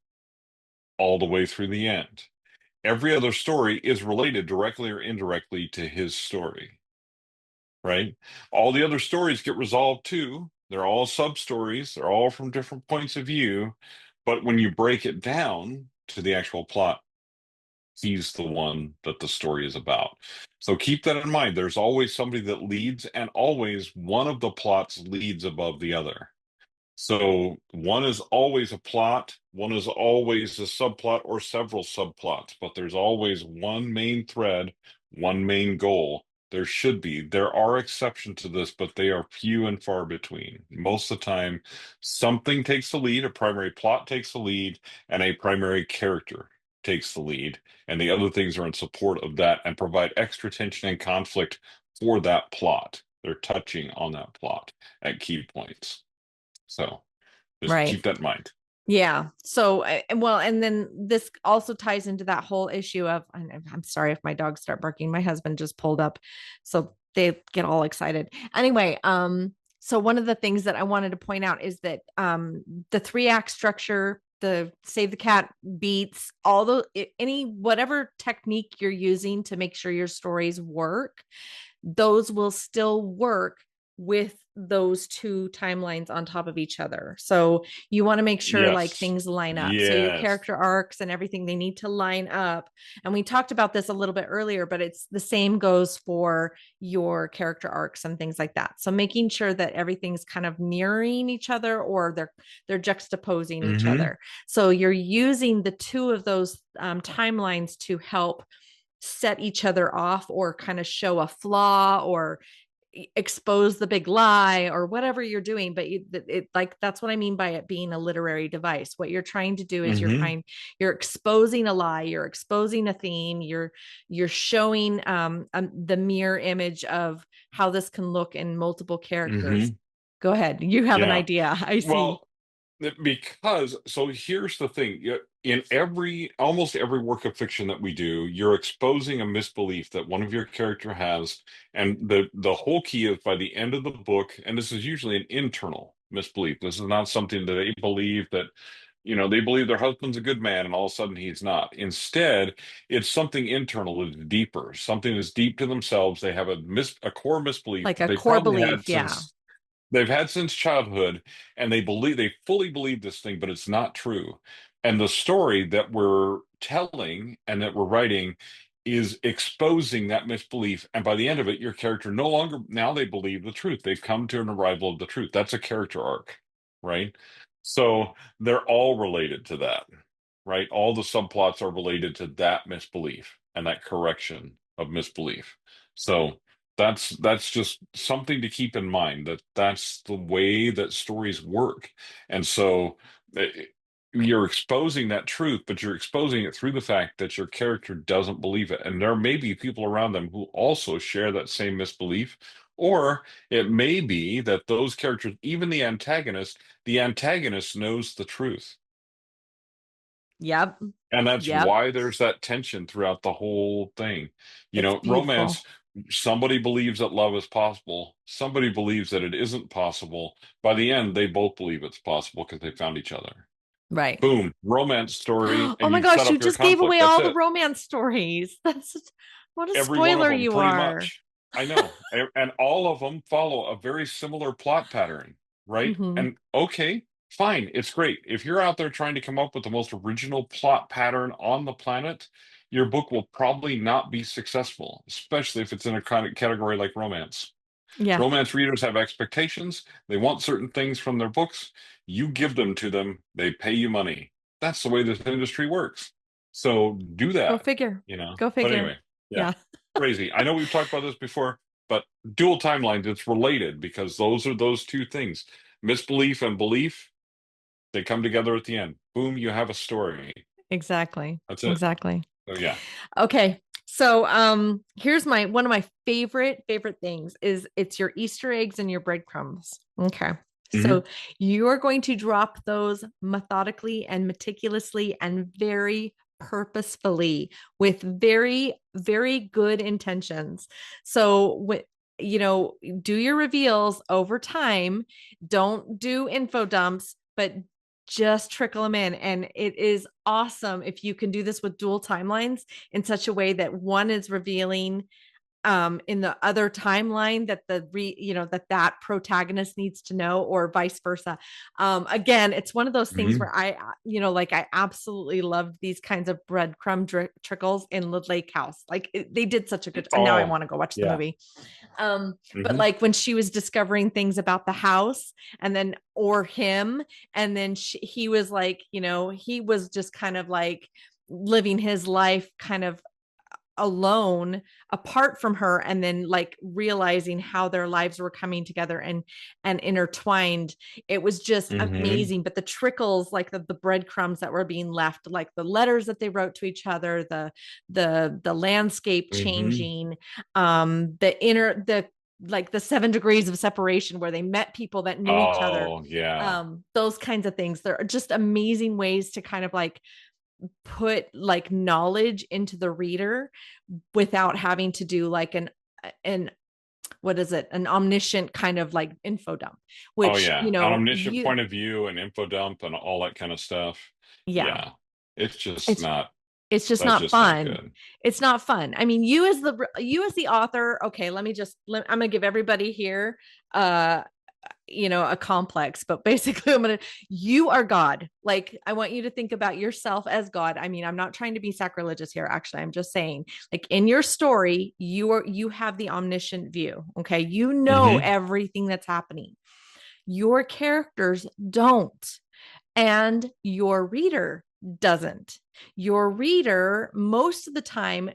Speaker 1: all the way through the end. Every other story is related directly or indirectly to his story. Right? All the other stories get resolved too. They're all sub stories, they're all from different points of view. But when you break it down to the actual plot, he's the one that the story is about. So keep that in mind. There's always somebody that leads, and always one of the plots leads above the other. So one is always a plot, one is always a subplot or several subplots, but there's always one main thread, one main goal. There should be. There are exceptions to this, but they are few and far between. Most of the time, something takes the lead, a primary plot takes the lead, and a primary character takes the lead, and the other things are in support of that and provide extra tension and conflict for that plot. They're touching on that plot at key points. So just
Speaker 2: Right.
Speaker 1: keep that in mind.
Speaker 2: Yeah. So, well, and then this also ties into that whole issue of, and I'm sorry if my dogs start barking. My husband just pulled up, so they get all excited. Anyway, so one of the things that I wanted to point out is that the three act structure, the save the cat beats, all the any whatever technique you're using to make sure your stories work, those will still work with those two timelines on top of each other. So you want to make sure like
Speaker 1: Yes.
Speaker 2: things line up. So your
Speaker 1: Yes.
Speaker 2: character arcs and everything, they need to line up. And we talked about this a little bit earlier, but it's the same goes for your character arcs and things like that. So making sure that everything's kind of mirroring each other or they're juxtaposing each
Speaker 1: Hmm.
Speaker 2: other. So you're using the two of those timelines to help set each other off or kind of show a flaw or expose the big lie or whatever you're doing, but like that's what I mean by it being a literary device. What you're trying to do is
Speaker 1: Hmm.
Speaker 2: you're exposing a lie, you're exposing a theme, you're showing the mirror image of how this can look in multiple characters.
Speaker 1: Hmm.
Speaker 2: Go ahead, you have an
Speaker 1: Yeah.
Speaker 2: idea, I see.
Speaker 1: Well, because so here's the thing. In almost every work of fiction that we do, you're exposing a misbelief that one of your character has, and the whole key is by the end of the book, and this is usually an internal misbelief. This is not something that they believe that, they believe their husband's a good man, and all of a sudden he's not. Instead, it's something internal, it's deeper, something that's deep to themselves. They have a core misbelief
Speaker 2: Like
Speaker 1: that
Speaker 2: a
Speaker 1: they
Speaker 2: core
Speaker 1: probably had
Speaker 2: belief, yeah.
Speaker 1: since they've had since childhood, and they fully believe this thing, but it's not true. And the story that we're telling and that we're writing is exposing that misbelief. And by the end of it, your character no longer, now they believe the truth. They've come to an arrival of the truth. That's a character arc, right? So they're all related to that, right? All the subplots are related to that misbelief and that correction of misbelief. So That's just something to keep in mind, that that's the way that stories work. And so you're exposing that truth, but you're exposing it through the fact that your character doesn't believe it. And there may be people around them who also share that same misbelief. Or it may be that those characters, even the antagonist knows the truth.
Speaker 2: Yep.
Speaker 1: And that's
Speaker 2: Yep.
Speaker 1: why there's that tension throughout the whole thing.
Speaker 2: It's
Speaker 1: Romance,
Speaker 2: beautiful.
Speaker 1: somebody believes that love is possible, somebody believes that it isn't possible. By the end, they both believe it's possible because they found each other.
Speaker 2: Right.
Speaker 1: Boom, romance story,
Speaker 2: Oh
Speaker 1: and
Speaker 2: my
Speaker 1: you've set
Speaker 2: gosh, you
Speaker 1: up your
Speaker 2: just gave
Speaker 1: conflict.
Speaker 2: away
Speaker 1: That's
Speaker 2: all the
Speaker 1: it.
Speaker 2: romance stories. That's what a
Speaker 1: Every one of
Speaker 2: spoiler
Speaker 1: them,
Speaker 2: you
Speaker 1: pretty
Speaker 2: are.
Speaker 1: much. I know. And all of them follow a very similar plot pattern, right?
Speaker 2: Hmm.
Speaker 1: And okay, fine. It's great. If you're out there trying to come up with the most original plot pattern on the planet, your book will probably not be successful, especially if it's in a kind of category like romance.
Speaker 2: Yeah,
Speaker 1: Romance readers have expectations. They want certain things from their books. You give them to them, they pay you money. That's the way this industry works. So do
Speaker 2: go
Speaker 1: that,
Speaker 2: figure. Go
Speaker 1: But
Speaker 2: figure.
Speaker 1: anyway, yeah,
Speaker 2: Yeah,
Speaker 1: crazy. I know we've talked about this before, but dual timelines, it's related because those are those two things. Misbelief and belief, they come together at the end. Boom, you have a story.
Speaker 2: exactly.
Speaker 1: That's it.
Speaker 2: Exactly.
Speaker 1: So yeah.
Speaker 2: Okay. So here's my one of my favorite things is it's your Easter eggs and your breadcrumbs. Okay.
Speaker 1: Hmm.
Speaker 2: So you're going to drop those methodically and meticulously and very purposefully with very good intentions. So do your reveals over time. Don't do info dumps, but just trickle them in. And it is awesome if you can do this with dual timelines in such a way that one is revealing in the other timeline that that protagonist needs to know, or vice versa. Again, it's one of those things
Speaker 1: Hmm.
Speaker 2: where like I absolutely loved these kinds of trickles in the lake house. Like they did such a good, and now I
Speaker 1: Oh,
Speaker 2: want to go watch the
Speaker 1: yeah.
Speaker 2: movie. But
Speaker 1: Hmm.
Speaker 2: like when she was discovering things about the house and then or him, and then he was like, he was just kind of like living his life kind of alone apart from her, and then like realizing how their lives were coming together and intertwined. It was just
Speaker 1: Hmm.
Speaker 2: amazing. But the trickles, like the breadcrumbs that were being left, like the letters that they wrote to each other, the landscape
Speaker 1: Hmm.
Speaker 2: changing, the like the 7 degrees of separation where they met people that knew each other,
Speaker 1: Oh, yeah.
Speaker 2: those kinds of things. There are just amazing ways to kind of like put like knowledge into the reader without having to do like an what is it, an omniscient kind of like info dump,
Speaker 1: Oh
Speaker 2: which
Speaker 1: yeah, an omniscient
Speaker 2: you
Speaker 1: point of view and info dump and all that kind of stuff.
Speaker 2: yeah,
Speaker 1: Yeah, it's just
Speaker 2: it's
Speaker 1: not.
Speaker 2: it's just
Speaker 1: That's
Speaker 2: not
Speaker 1: just not
Speaker 2: fun.
Speaker 1: good.
Speaker 2: It's not fun. I mean, you as the author, okay, I'm gonna give everybody here uh a complex, but basically you are God. Like I want you to think about yourself as God. I mean, I'm not trying to be sacrilegious here, actually. I'm just saying, like in your story, you have the omniscient view. Okay. You know
Speaker 1: Hmm.
Speaker 2: everything that's happening. Your characters don't, and your reader doesn't. Your reader, most of the time,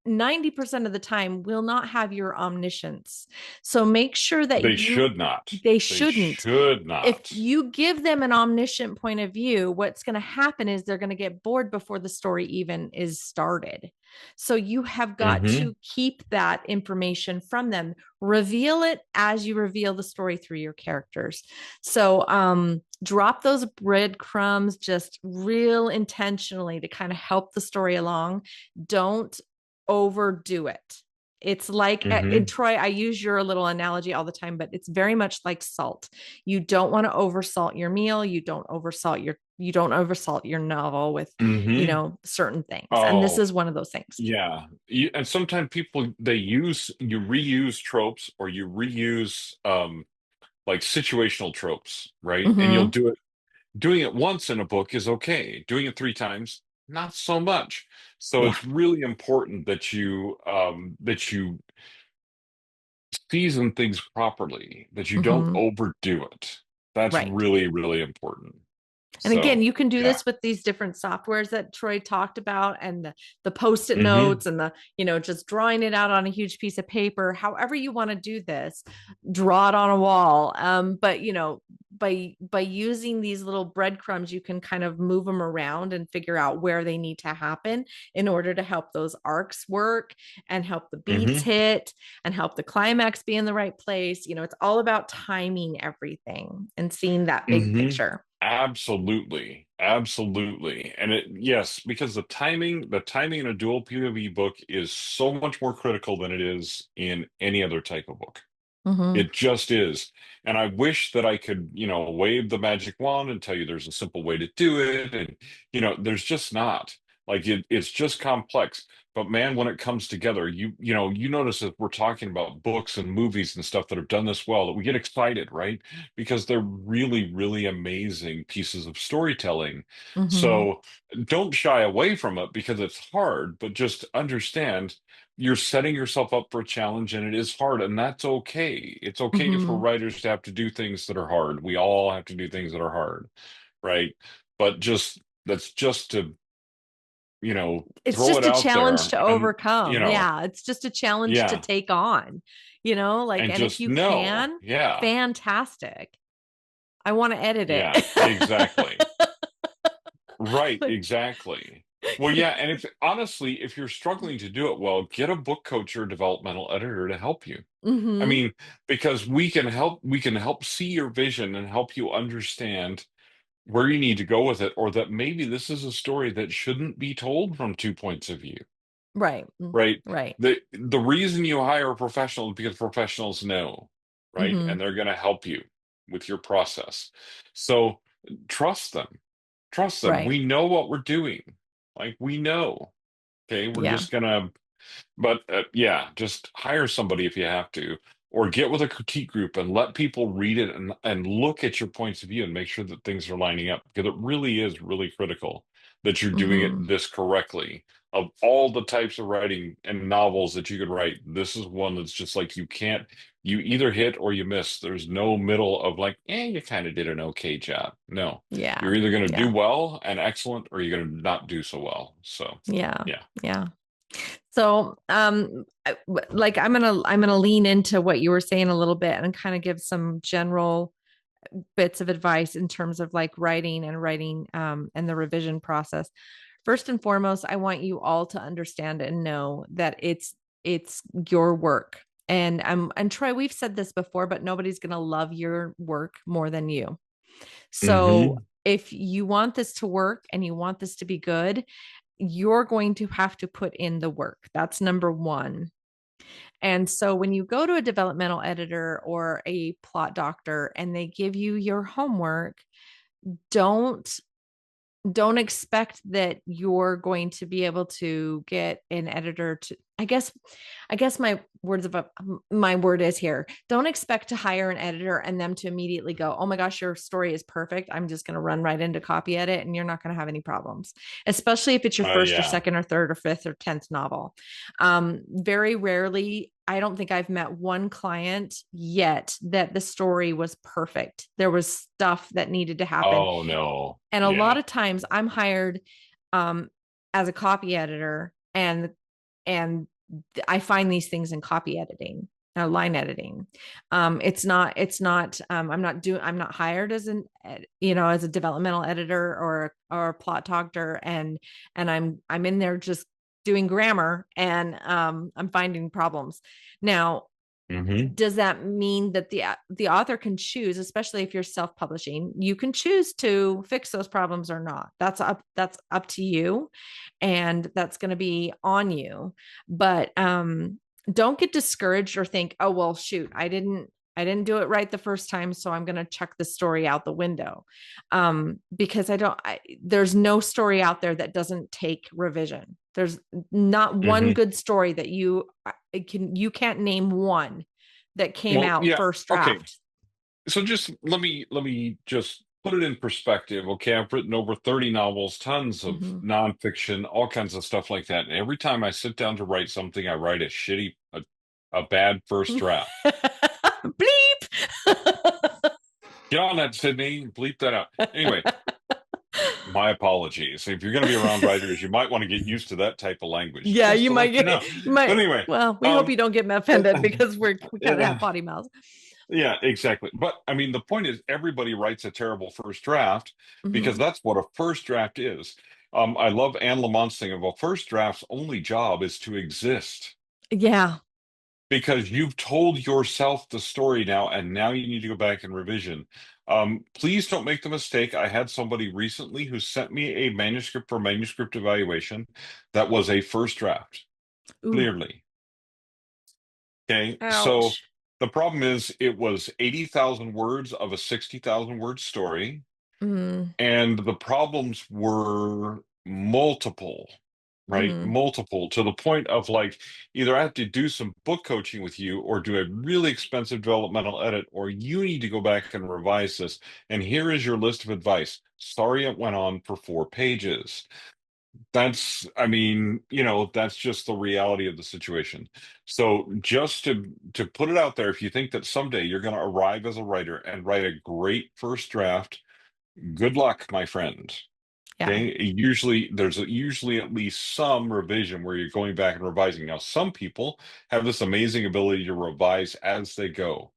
Speaker 2: 90% of the time, will not have your omniscience. So make sure that
Speaker 1: They should not.
Speaker 2: they
Speaker 1: They
Speaker 2: shouldn't.
Speaker 1: should
Speaker 2: If
Speaker 1: not.
Speaker 2: you give them an omniscient point of view, what's going to happen is they're going to get bored before the story even is started. So you have got
Speaker 1: Hmm.
Speaker 2: to keep that information from them. Reveal it as you reveal the story through your characters. So drop those breadcrumbs just real intentionally to kind of help the story along. Don't overdo it. It's like in
Speaker 1: Hmm.
Speaker 2: Troy, I use your little analogy all the time, but it's very much like salt. You don't want to oversalt your meal. You don't oversalt your novel with,
Speaker 1: Hmm.
Speaker 2: certain things. And this
Speaker 1: Oh
Speaker 2: is one of those things.
Speaker 1: yeah. And sometimes people you reuse tropes, or you reuse like situational tropes, right? And you'll
Speaker 2: Mm-hmm.
Speaker 1: do it. Doing it once in a book is okay. Doing it three times, not so much. So
Speaker 2: Yeah.
Speaker 1: it's really important that you season things properly, that you don't
Speaker 2: Mm-hmm.
Speaker 1: overdo it. That's
Speaker 2: Right.
Speaker 1: really, really important.
Speaker 2: And again,
Speaker 1: So
Speaker 2: you can do
Speaker 1: yeah.
Speaker 2: this with these different softwares that Troy talked about, and the post-it
Speaker 1: Hmm.
Speaker 2: notes, and the, just drawing it out on a huge piece of paper. However you want to do this, draw it on a wall. But by using these little breadcrumbs, you can kind of move them around and figure out where they need to happen in order to help those arcs work and help the beats
Speaker 1: Hmm.
Speaker 2: hit and help the climax be in the right place. It's all about timing everything and seeing that big
Speaker 1: Hmm.
Speaker 2: picture.
Speaker 1: Absolutely. Absolutely. And yes, because the timing in a dual POV book is so much more critical than it is in any other type of book.
Speaker 2: Mm-hmm.
Speaker 1: It just is. And I wish that I could, wave the magic wand and tell you there's a simple way to do it. And, there's just not. Like it's just complex. But man, when it comes together, you notice that we're talking about books and movies and stuff that have done this well, that we get excited, right? Because they're really, really amazing pieces of storytelling.
Speaker 2: Mm-hmm.
Speaker 1: So don't shy away from it because it's hard, but just understand you're setting yourself up for a challenge and it is hard, and that's okay. It's okay for
Speaker 2: Mm-hmm.
Speaker 1: writers to have to do things that are hard. We all have to do things that are hard, right? But that's just to,
Speaker 2: It's
Speaker 1: throw
Speaker 2: just
Speaker 1: it
Speaker 2: a
Speaker 1: out
Speaker 2: challenge
Speaker 1: there
Speaker 2: to
Speaker 1: and,
Speaker 2: overcome. Yeah, it's just a challenge to
Speaker 1: yeah,
Speaker 2: take on. Like,
Speaker 1: and
Speaker 2: and if
Speaker 1: just
Speaker 2: you
Speaker 1: know,
Speaker 2: can,
Speaker 1: yeah,
Speaker 2: fantastic. I want to edit it.
Speaker 1: yeah, exactly. Right, exactly. Well, yeah, and if you're struggling to do it well, get a book coach or developmental editor to help you. I
Speaker 2: Mm-hmm.
Speaker 1: mean, because we can help see your vision and help you understand where you need to go with it, or that maybe this is a story that shouldn't be told from two points of view,
Speaker 2: Right.
Speaker 1: right?
Speaker 2: Right.
Speaker 1: The reason you hire a professional is because professionals know, right?
Speaker 2: Mm-hmm.
Speaker 1: And they're going to help you with your process. So trust them. Trust them.
Speaker 2: Right.
Speaker 1: We know what we're doing. Like we know. Okay, we're
Speaker 2: Yeah.
Speaker 1: just gonna but yeah, just hire somebody if you have to, or get with a critique group and let people read it and look at your points of view and make sure that things are lining up because it really is really critical that you're doing it
Speaker 2: Mm-hmm.
Speaker 1: this correctly. Of all the types of writing and novels that you could write, this is one that's just like you either hit or you miss. There's no middle of like, you kind of did an okay job. No,
Speaker 2: Yeah.
Speaker 1: you're either going to do
Speaker 2: Yeah.
Speaker 1: well and excellent or you're going to not do so well. So,
Speaker 2: Yeah.
Speaker 1: yeah.
Speaker 2: Yeah. So, like I'm gonna lean into what you were saying a little bit and kind of give some general bits of advice in terms of like writing and the revision process. First and foremost, I want you all to understand and know that it's your work. And Troy, we've said this before, but nobody's gonna love your work more than you. So
Speaker 1: Hmm.
Speaker 2: if you want this to work and you want this to be good, you're going to have to put in the work. That's number one. And so when you go to a developmental editor or a plot doctor and they give you your homework, don't don't expect that you're going to be able to get an editor to I guess my word is here, don't expect to hire an editor and them to immediately go, oh my gosh, your story is perfect, I'm just going to run right into copy edit, and you're not going to have any problems, especially if it's your first or
Speaker 1: Yeah.
Speaker 2: second or third or fifth or 10th novel. Very rarely, I don't think I've met one client yet that the story was perfect. There was stuff that needed to happen,
Speaker 1: Oh no.
Speaker 2: and a lot
Speaker 1: Yeah.
Speaker 2: of times I'm hired um, as a copy editor, and I find these things in copy editing, line editing. I'm not hired as as a developmental editor or a plot doctor, and I'm in there just doing grammar, and I'm finding problems. Now,
Speaker 1: Hmm.
Speaker 2: does that mean that the author can choose, especially if you're self-publishing, you can choose to fix those problems or not? That's up to you, and that's going to be on you. But don't get discouraged or think, oh well, shoot, I didn't do it right the first time, so I'm going to chuck the story out the window. Because there's no story out there that doesn't take revision. There's not one
Speaker 1: Hmm.
Speaker 2: good story that you can't name one that came
Speaker 1: Well,
Speaker 2: out
Speaker 1: yeah.
Speaker 2: first
Speaker 1: Okay.
Speaker 2: draft.
Speaker 1: So just let me just put it in perspective. Okay, I've written over 30 novels, tons of
Speaker 2: Mm-hmm.
Speaker 1: nonfiction, all kinds of stuff like that. And every time I sit down to write something, I write a bad first draft.
Speaker 2: Bleep.
Speaker 1: Get on that, Sydney. Bleep that out. Anyway, my apologies. If you're going to be around writers, you might want to get used to that type of language,
Speaker 2: Yeah,
Speaker 1: just
Speaker 2: you
Speaker 1: to
Speaker 2: might
Speaker 1: let you
Speaker 2: get,
Speaker 1: know.
Speaker 2: you
Speaker 1: But
Speaker 2: might,
Speaker 1: anyway,
Speaker 2: well, we hope
Speaker 1: um,
Speaker 2: you don't get offended because we kind of have potty mouths.
Speaker 1: yeah, exactly. But I mean, the point is, everybody writes a terrible first draft because
Speaker 2: Hmm.
Speaker 1: that's what a first draft is. I love Anne Lamont's thing of a first draft's only job is to exist
Speaker 2: Yeah.
Speaker 1: because you've told yourself the story now, and now you need to go back and revision. Please don't make the mistake. I had somebody recently who sent me a manuscript for manuscript evaluation that was a first draft,
Speaker 2: Ooh,
Speaker 1: clearly. Okay, so
Speaker 2: ouch.
Speaker 1: the problem is it was 80,000 words of a 60,000 word story,
Speaker 2: Mm,
Speaker 1: and the problems were multiple, right?
Speaker 2: mm.
Speaker 1: Multiple to the point of like either I have to do some book coaching with you or do a really expensive developmental edit, or you need to go back and revise this. And here is your list of advice. Sorry, it went on for 4 pages. That's, I mean, that's just the reality of the situation. So just to put it out there, if you think that someday you're going to arrive as a writer and write a great first draft, good luck, my friend.
Speaker 2: Yeah.
Speaker 1: Okay. There's usually at least some revision where you're going back and revising. Now, some people have this amazing ability to revise as they go.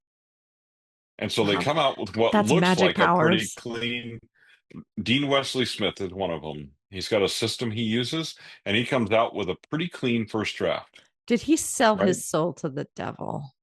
Speaker 1: And so they
Speaker 2: Wow.
Speaker 1: come out with what
Speaker 2: That's
Speaker 1: looks
Speaker 2: magic
Speaker 1: like a pretty
Speaker 2: powers.
Speaker 1: clean. Dean Wesley Smith is one of them. He's got a system he uses, and he comes out with a pretty clean first draft,
Speaker 2: Did he sell
Speaker 1: right?
Speaker 2: his soul to the devil?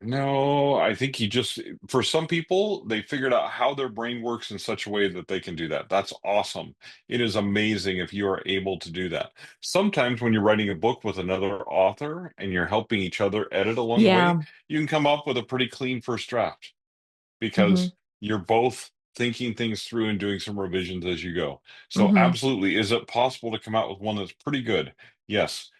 Speaker 1: No, I think he just, for some people, they figured out how their brain works in such a way that they can do that. That's awesome. It is amazing if you are able to do that. Sometimes when you're writing a book with another author and you're helping each other edit along the way,
Speaker 2: Yeah.
Speaker 1: you can come up with a pretty clean first draft
Speaker 2: Hmm.
Speaker 1: because you're both thinking things through and doing some revisions as you go. So
Speaker 2: Hmm.
Speaker 1: absolutely, is it possible to come out with one that's pretty good? Yes.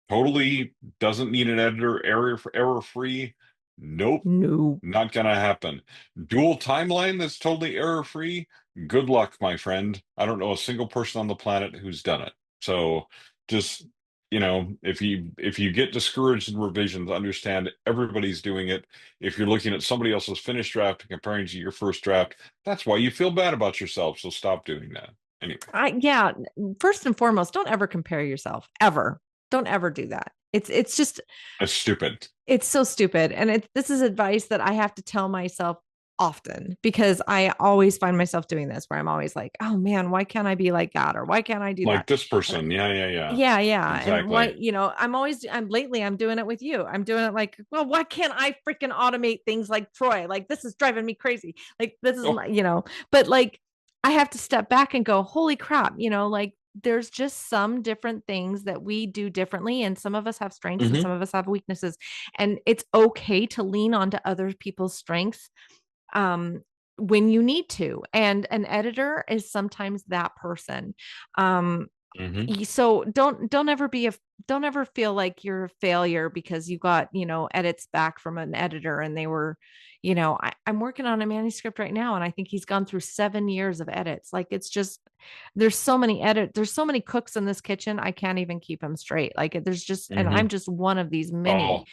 Speaker 1: Totally doesn't need an editor, error free. Nope,
Speaker 2: No.
Speaker 1: not gonna happen. Dual timeline that's totally error free. Good luck, my friend. I don't know a single person on the planet who's done it. So just, if you get discouraged in revisions, understand everybody's doing it. If you're looking at somebody else's finished draft and comparing to your first draft, that's why you feel bad about yourself. So stop doing that. Anyway,
Speaker 2: Yeah, first and foremost, don't ever compare yourself ever. Don't ever do that. It's just
Speaker 1: that's stupid.
Speaker 2: it's so stupid. And this is advice that I have to tell myself often because I always find myself doing this where I'm always like, oh man, why can't I be like that? Or why can't I do that?
Speaker 1: Like this
Speaker 2: And
Speaker 1: person. Yeah, yeah, yeah.
Speaker 2: yeah, yeah. And why,
Speaker 1: Exactly.
Speaker 2: I'm lately I'm doing it with you. I'm doing it like, well, why can't I freaking automate things like Troy? Like this is driving me crazy. Like this is
Speaker 1: Oh,
Speaker 2: my, but like I have to step back and go, holy crap, like there's just some different things that we do differently. And some of us have strengths and some
Speaker 1: hmm
Speaker 2: of us have weaknesses. And it's okay to lean onto other people's strengths um, when you need to. And an editor is sometimes that person. Um,
Speaker 1: hmm
Speaker 2: so don't ever feel like you're a failure because you got edits back from an editor and they were I'm working on a manuscript right now and I think he's gone through 7 years of edits. Like it's just there's so many cooks in this kitchen I can't even keep them straight. Like there's just and
Speaker 1: hmm
Speaker 2: I'm just one of these many.
Speaker 1: Oh,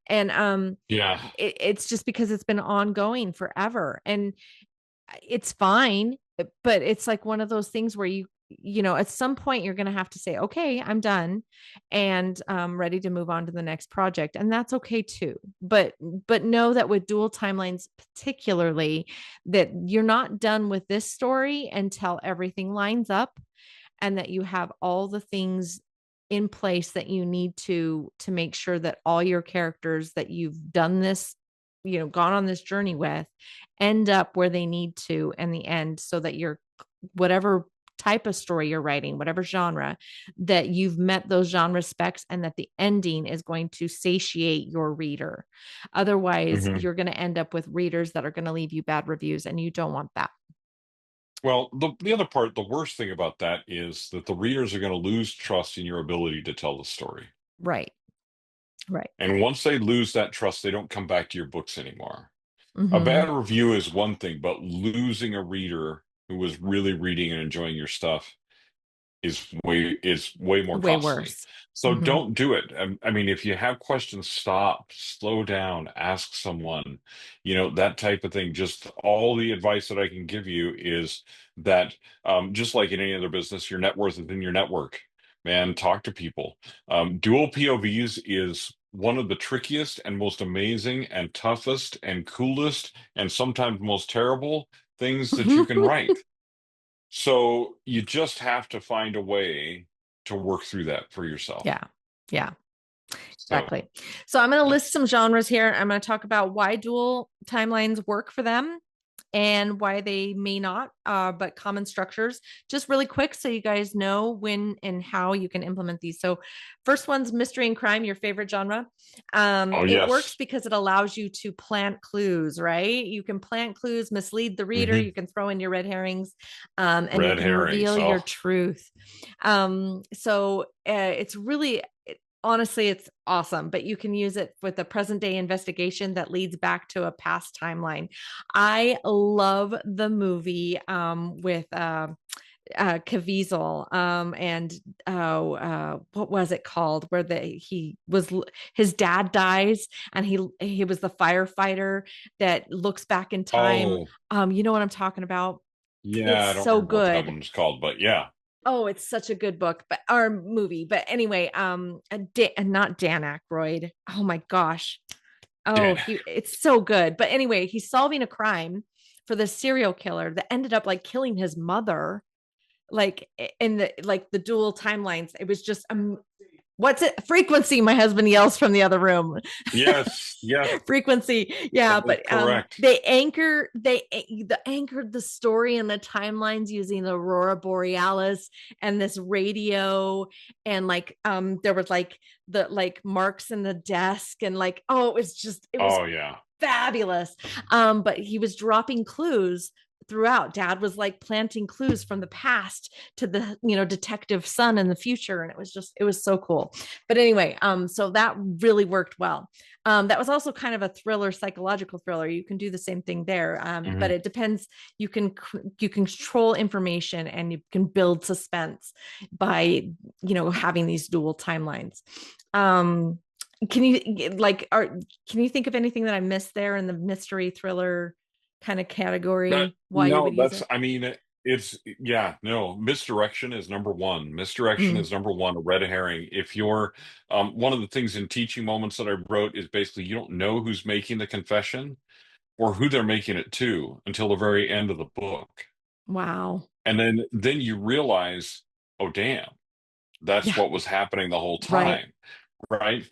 Speaker 2: And
Speaker 1: yeah.
Speaker 2: it's just because it's been ongoing forever and it's fine, but it's like one of those things where at some point you're going to have to say, okay, I'm done and ready to move on to the next project. And that's okay too. But know that with dual timelines, particularly, that you're not done with this story until everything lines up and that you have all the things in place that you need to make sure that all your characters that you've done this gone on this journey with end up where they need to in the end so that you're whatever type of story you're writing, whatever genre, that you've met those genre specs and that the ending is going to satiate your reader. Otherwise,
Speaker 1: hmm
Speaker 2: you're going to end up with readers that are going to leave you bad reviews and you don't want that.
Speaker 1: Well, the other part, the worst thing about that is that the readers are going to lose trust in your ability to tell the story.
Speaker 2: Right. Right.
Speaker 1: And once they lose that trust, they don't come back to your books anymore. A
Speaker 2: Mm-hmm.
Speaker 1: bad review is one thing, but losing a reader who was really reading and enjoying your stuff, is way more
Speaker 2: Way
Speaker 1: costly.
Speaker 2: worse.
Speaker 1: So
Speaker 2: Hmm.
Speaker 1: don't do it. I mean, if you have questions, stop, slow down, ask someone, that type of thing. Just all the advice that I can give you is that, just like in any other business, your net worth is in your network. Man, talk to people. Dual POVs is one of the trickiest and most amazing and toughest and coolest and sometimes most terrible things that you can write. So you just have to find a way to work through that for yourself.
Speaker 2: Yeah. Yeah.
Speaker 1: So,
Speaker 2: Exactly. So I'm going to list some genres here. I'm going to talk about why dual timelines work for them and why they may not, but common structures, just really quick so you guys know when and how you can implement these. So, first one's mystery and crime, your favorite genre.
Speaker 1: oh
Speaker 2: It works
Speaker 1: yes,
Speaker 2: because it allows you to plant clues, right? You can plant clues, mislead the reader,
Speaker 1: hmm
Speaker 2: you can throw in your red herrings, and you
Speaker 1: red
Speaker 2: can
Speaker 1: herrings.
Speaker 2: reveal your
Speaker 1: Oh,
Speaker 2: truth. It's really, honestly, it's awesome, but you can use it with a present day investigation that leads back to a past timeline. I love the movie with Caviezel and what was it called? Where his dad dies and he was the firefighter that looks back in time.
Speaker 1: oh,
Speaker 2: You know what I'm talking about?
Speaker 1: yeah.
Speaker 2: It's
Speaker 1: I don't
Speaker 2: so
Speaker 1: remember what that
Speaker 2: good.
Speaker 1: one's called, but yeah,
Speaker 2: Oh, it's such a good book, but or movie. But anyway, not Dan Aykroyd. Oh my gosh. Oh,
Speaker 1: Dan.
Speaker 2: it's so good. But anyway, he's solving a crime for the serial killer that ended up like killing his mother, like in the dual timelines. It was just what's it? Frequency, my husband yells from the other room.
Speaker 1: Yes, yes,
Speaker 2: Frequency, yeah,
Speaker 1: that is
Speaker 2: but
Speaker 1: correct.
Speaker 2: they anchored the story and the timelines using the aurora borealis and this radio, and there was like the like marks in the desk, and like, oh, it was
Speaker 1: Oh yeah.
Speaker 2: fabulous. But he was dropping clues throughout. Dad was like planting clues from the past to the detective son in the future, and it was so cool. But anyway, so that really worked well. That was also kind of a thriller, psychological thriller. You can do the same thing there, but
Speaker 1: hmm
Speaker 2: it depends. You can control information and you can build suspense by having these dual timelines. Um, can you like are can you think of anything that I missed there in the mystery thriller kind of
Speaker 1: That
Speaker 2: category why you
Speaker 1: no,
Speaker 2: would use
Speaker 1: that's.
Speaker 2: it?
Speaker 1: I mean, it's yeah. No, misdirection is number one. Misdirection
Speaker 2: Mm,
Speaker 1: is number one. A red herring. If you're, one of the things in teaching moments that I wrote is basically you don't know who's making the confession or who they're making it to until the very end of the book.
Speaker 2: wow.
Speaker 1: And then you realize, oh damn, that's
Speaker 2: Yeah.
Speaker 1: what was happening the whole
Speaker 2: Right.
Speaker 1: time, right?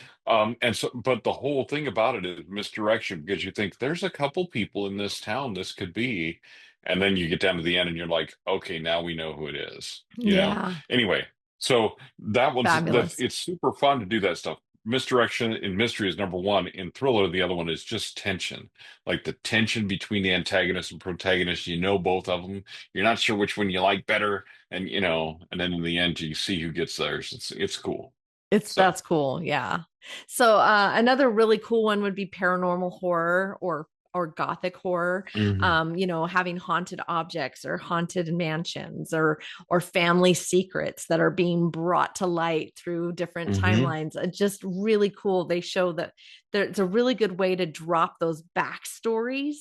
Speaker 1: And so but the whole thing about it is misdirection because you think there's a couple people in this town this could be, and then you get down to the end and you're like, okay, now we know who it is.
Speaker 2: Yeah.
Speaker 1: Anyway, so that's
Speaker 2: Fabulous.
Speaker 1: it's super fun to do that stuff. Misdirection in mystery is number one. In thriller, the other one is just tension. Like the tension between the antagonist and protagonist. You know both of them. You're not sure which one you like better, and then in the end you see who gets theirs. It's cool. So.
Speaker 2: That's cool. Yeah. So another really cool one would be paranormal horror or gothic horror.
Speaker 1: Mhm.
Speaker 2: Having haunted objects or haunted mansions or family secrets that are being brought to light through different
Speaker 1: hmm
Speaker 2: timelines. Just really cool. They show that there's a really good way to drop those backstories,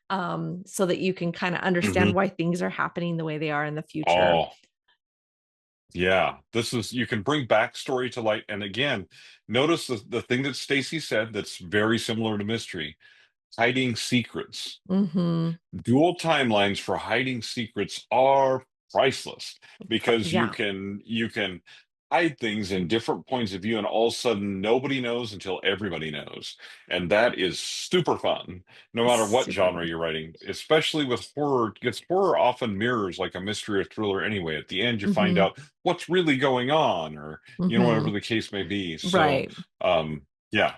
Speaker 2: so that you can kind of understand
Speaker 1: hmm
Speaker 2: why things are happening the way they are in the future.
Speaker 1: Oh, yeah. You can bring backstory to light. And again, notice the thing that Stacey said that's very similar to mystery, hiding secrets.
Speaker 2: Mm-hmm.
Speaker 1: Dual timelines for hiding secrets are priceless because you
Speaker 2: Yeah.
Speaker 1: can you can hide things in different points of view, and all of a sudden nobody knows until everybody knows. And that is super fun, no matter what
Speaker 2: Super
Speaker 1: genre
Speaker 2: fun.
Speaker 1: you're writing, especially with horror, because horror often mirrors like a mystery or thriller anyway. At the end, you find
Speaker 2: Mm-hmm.
Speaker 1: out what's really going on, or whatever
Speaker 2: Mm-hmm.
Speaker 1: the case may be. So,
Speaker 2: Right.
Speaker 1: yeah.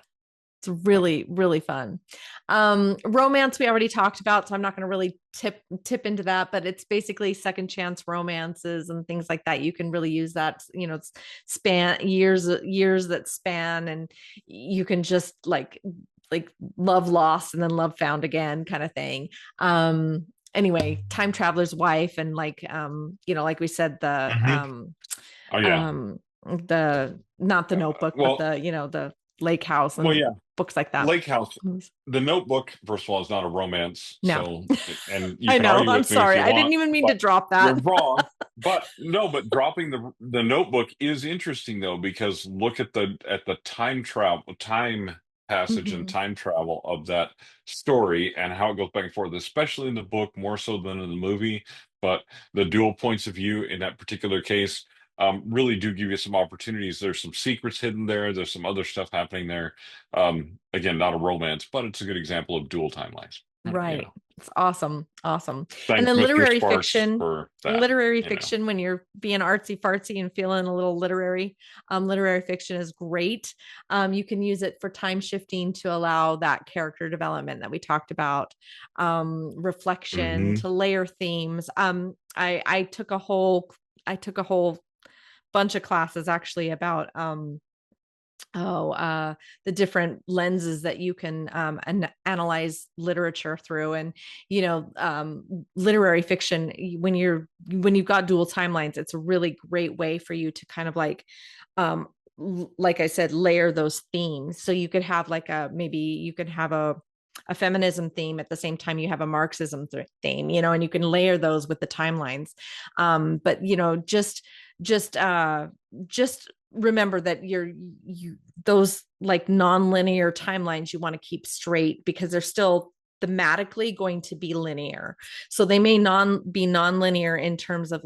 Speaker 2: It's really, really fun. Romance we already talked about, so I'm not going to really tip into that, but it's basically second chance romances and things like that. You can really use that, it's span years that span, and you can just like love lost and then love found again kind of thing. Anyway, time traveler's wife, and like we said, the
Speaker 1: hmm Oh yeah.
Speaker 2: The not the Notebook, but
Speaker 1: Well,
Speaker 2: the Lake House
Speaker 1: well,
Speaker 2: and
Speaker 1: yeah.
Speaker 2: books like that.
Speaker 1: Lake House. The Notebook, first of all, is not a romance.
Speaker 2: No,
Speaker 1: So, and you
Speaker 2: I
Speaker 1: can
Speaker 2: know.
Speaker 1: argue
Speaker 2: I'm
Speaker 1: with me if
Speaker 2: sorry.
Speaker 1: you
Speaker 2: I didn't
Speaker 1: want,
Speaker 2: even mean to
Speaker 1: but
Speaker 2: drop
Speaker 1: you're
Speaker 2: that.
Speaker 1: wrong. But no, but dropping the Notebook is interesting though, because look at the time passage and
Speaker 2: Mhm.
Speaker 1: time travel of that story and how it goes back and forth, especially in the book more so than in the movie. But the dual points of view in that particular case really do give you some opportunities. There's some secrets hidden there. There's some other stuff happening there. Again, not a romance, but it's a good example of dual timelines. You
Speaker 2: Right.
Speaker 1: know,
Speaker 2: It's awesome. Awesome. And
Speaker 1: thanks,
Speaker 2: then
Speaker 1: Mr. Sparks, for that.
Speaker 2: literary
Speaker 1: You know.
Speaker 2: fiction, when you're being artsy fartsy and feeling a little literary fiction is great. You can use it for time shifting to allow that character development that we talked about, reflection,
Speaker 1: Hmm.
Speaker 2: to layer themes. I took a whole bunch of classes actually about the different lenses that you can analyze literature through. And literary fiction, when you've got dual timelines, it's a really great way for you to kind of um like I said, layer those themes. So you could have like a maybe you could have a feminism theme at the same time you have a Marxism theme, and you can layer those with the timelines. But just uh just remember that you those like non-linear timelines you want to keep straight, because they're still thematically going to be linear. So they may be non-linear in terms of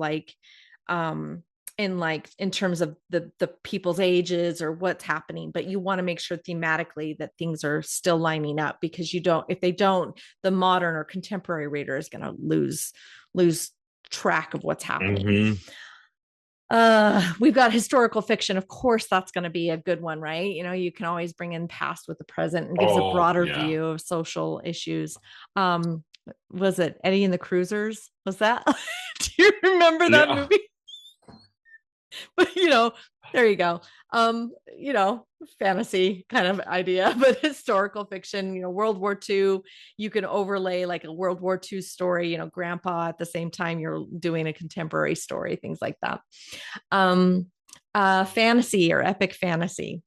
Speaker 2: um in terms of the people's ages or what's happening, but you want to make sure thematically that things are still lining up, because you don't if they don't, the modern or contemporary reader is going to lose track of what's happening.
Speaker 1: Hmm.
Speaker 2: We've got historical fiction. Of course, that's going to be a good one, right? You can always bring in past with the present and gives a
Speaker 1: Oh
Speaker 2: broader
Speaker 1: yeah.
Speaker 2: view of social issues. um was it Eddie and the Cruisers? Was that do you remember that
Speaker 1: Yeah.
Speaker 2: movie? But there you go. Fantasy kind of idea, but historical fiction, World War II, you can overlay like a World War II story, grandpa at the same time you're doing a contemporary story, things like that. um Fantasy or epic fantasy,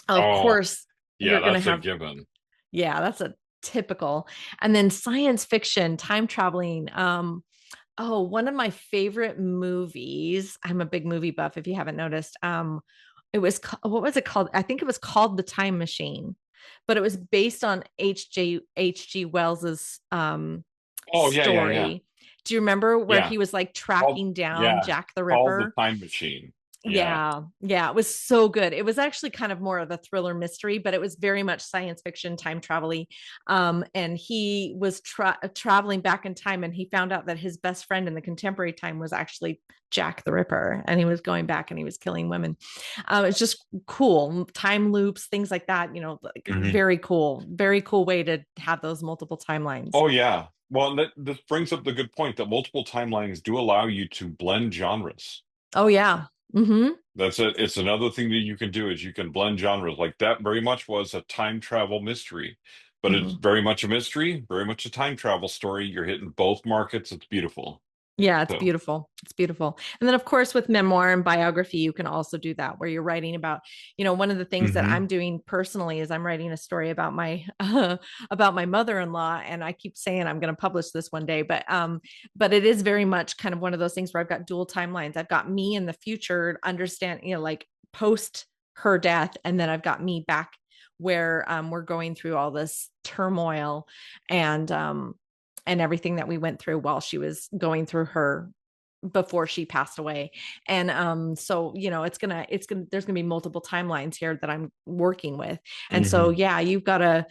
Speaker 2: of
Speaker 1: Oh
Speaker 2: course
Speaker 1: yeah.
Speaker 2: you're going to
Speaker 1: That's a
Speaker 2: have.
Speaker 1: given.
Speaker 2: Yeah, that's a typical. And then science fiction, time traveling. Oh, one of my favorite movies. I'm a big movie buff, if you haven't noticed. What was it called? I think it was called The Time Machine, but it was based on H.G. Wells's
Speaker 1: Oh yeah, yeah, yeah,
Speaker 2: story. Do you remember where
Speaker 1: yeah.
Speaker 2: he was like
Speaker 1: Called
Speaker 2: tracking down
Speaker 1: yeah,
Speaker 2: Jack the
Speaker 1: called the
Speaker 2: Ripper?
Speaker 1: Time Machine. Yeah.
Speaker 2: Yeah, yeah, it was so good. It was actually kind of more of a thriller mystery, but it was very much science fiction, time travel-y. And he was traveling back in time, and he found out that his best friend in the contemporary time was actually Jack the Ripper, and he was going back and he was killing women. It's just cool, time loops, things like that. Like
Speaker 1: Hmm.
Speaker 2: very cool way to have those multiple timelines.
Speaker 1: Oh yeah. Well, this brings up the good point that multiple timelines do allow you to blend genres.
Speaker 2: Oh yeah. Mm-hmm.
Speaker 1: That's it. It's another thing that you can do is you can blend genres. Like that very much was a time travel mystery, but it's
Speaker 2: Mm-hmm.
Speaker 1: very much a mystery, very much a time travel story. You're hitting both markets. It's beautiful.
Speaker 2: Yeah, it's
Speaker 1: So,
Speaker 2: beautiful. It's beautiful. And then, of course, with memoir and biography, you can also do that where you're writing about, one of the things that
Speaker 1: hmm.
Speaker 2: I'm doing personally is I'm writing a story about my about my mother-in-law, and I keep saying I'm going to publish this one day, but it is very much kind of one of those things where I've got dual timelines. I've got me in the future, understand, like post her death, and then I've got me back where we're going through all this turmoil and everything that we went through while she was going through her before she passed away. And so there's gonna be multiple timelines here that I'm working with. And so
Speaker 1: Hmm.
Speaker 2: yeah, you've got to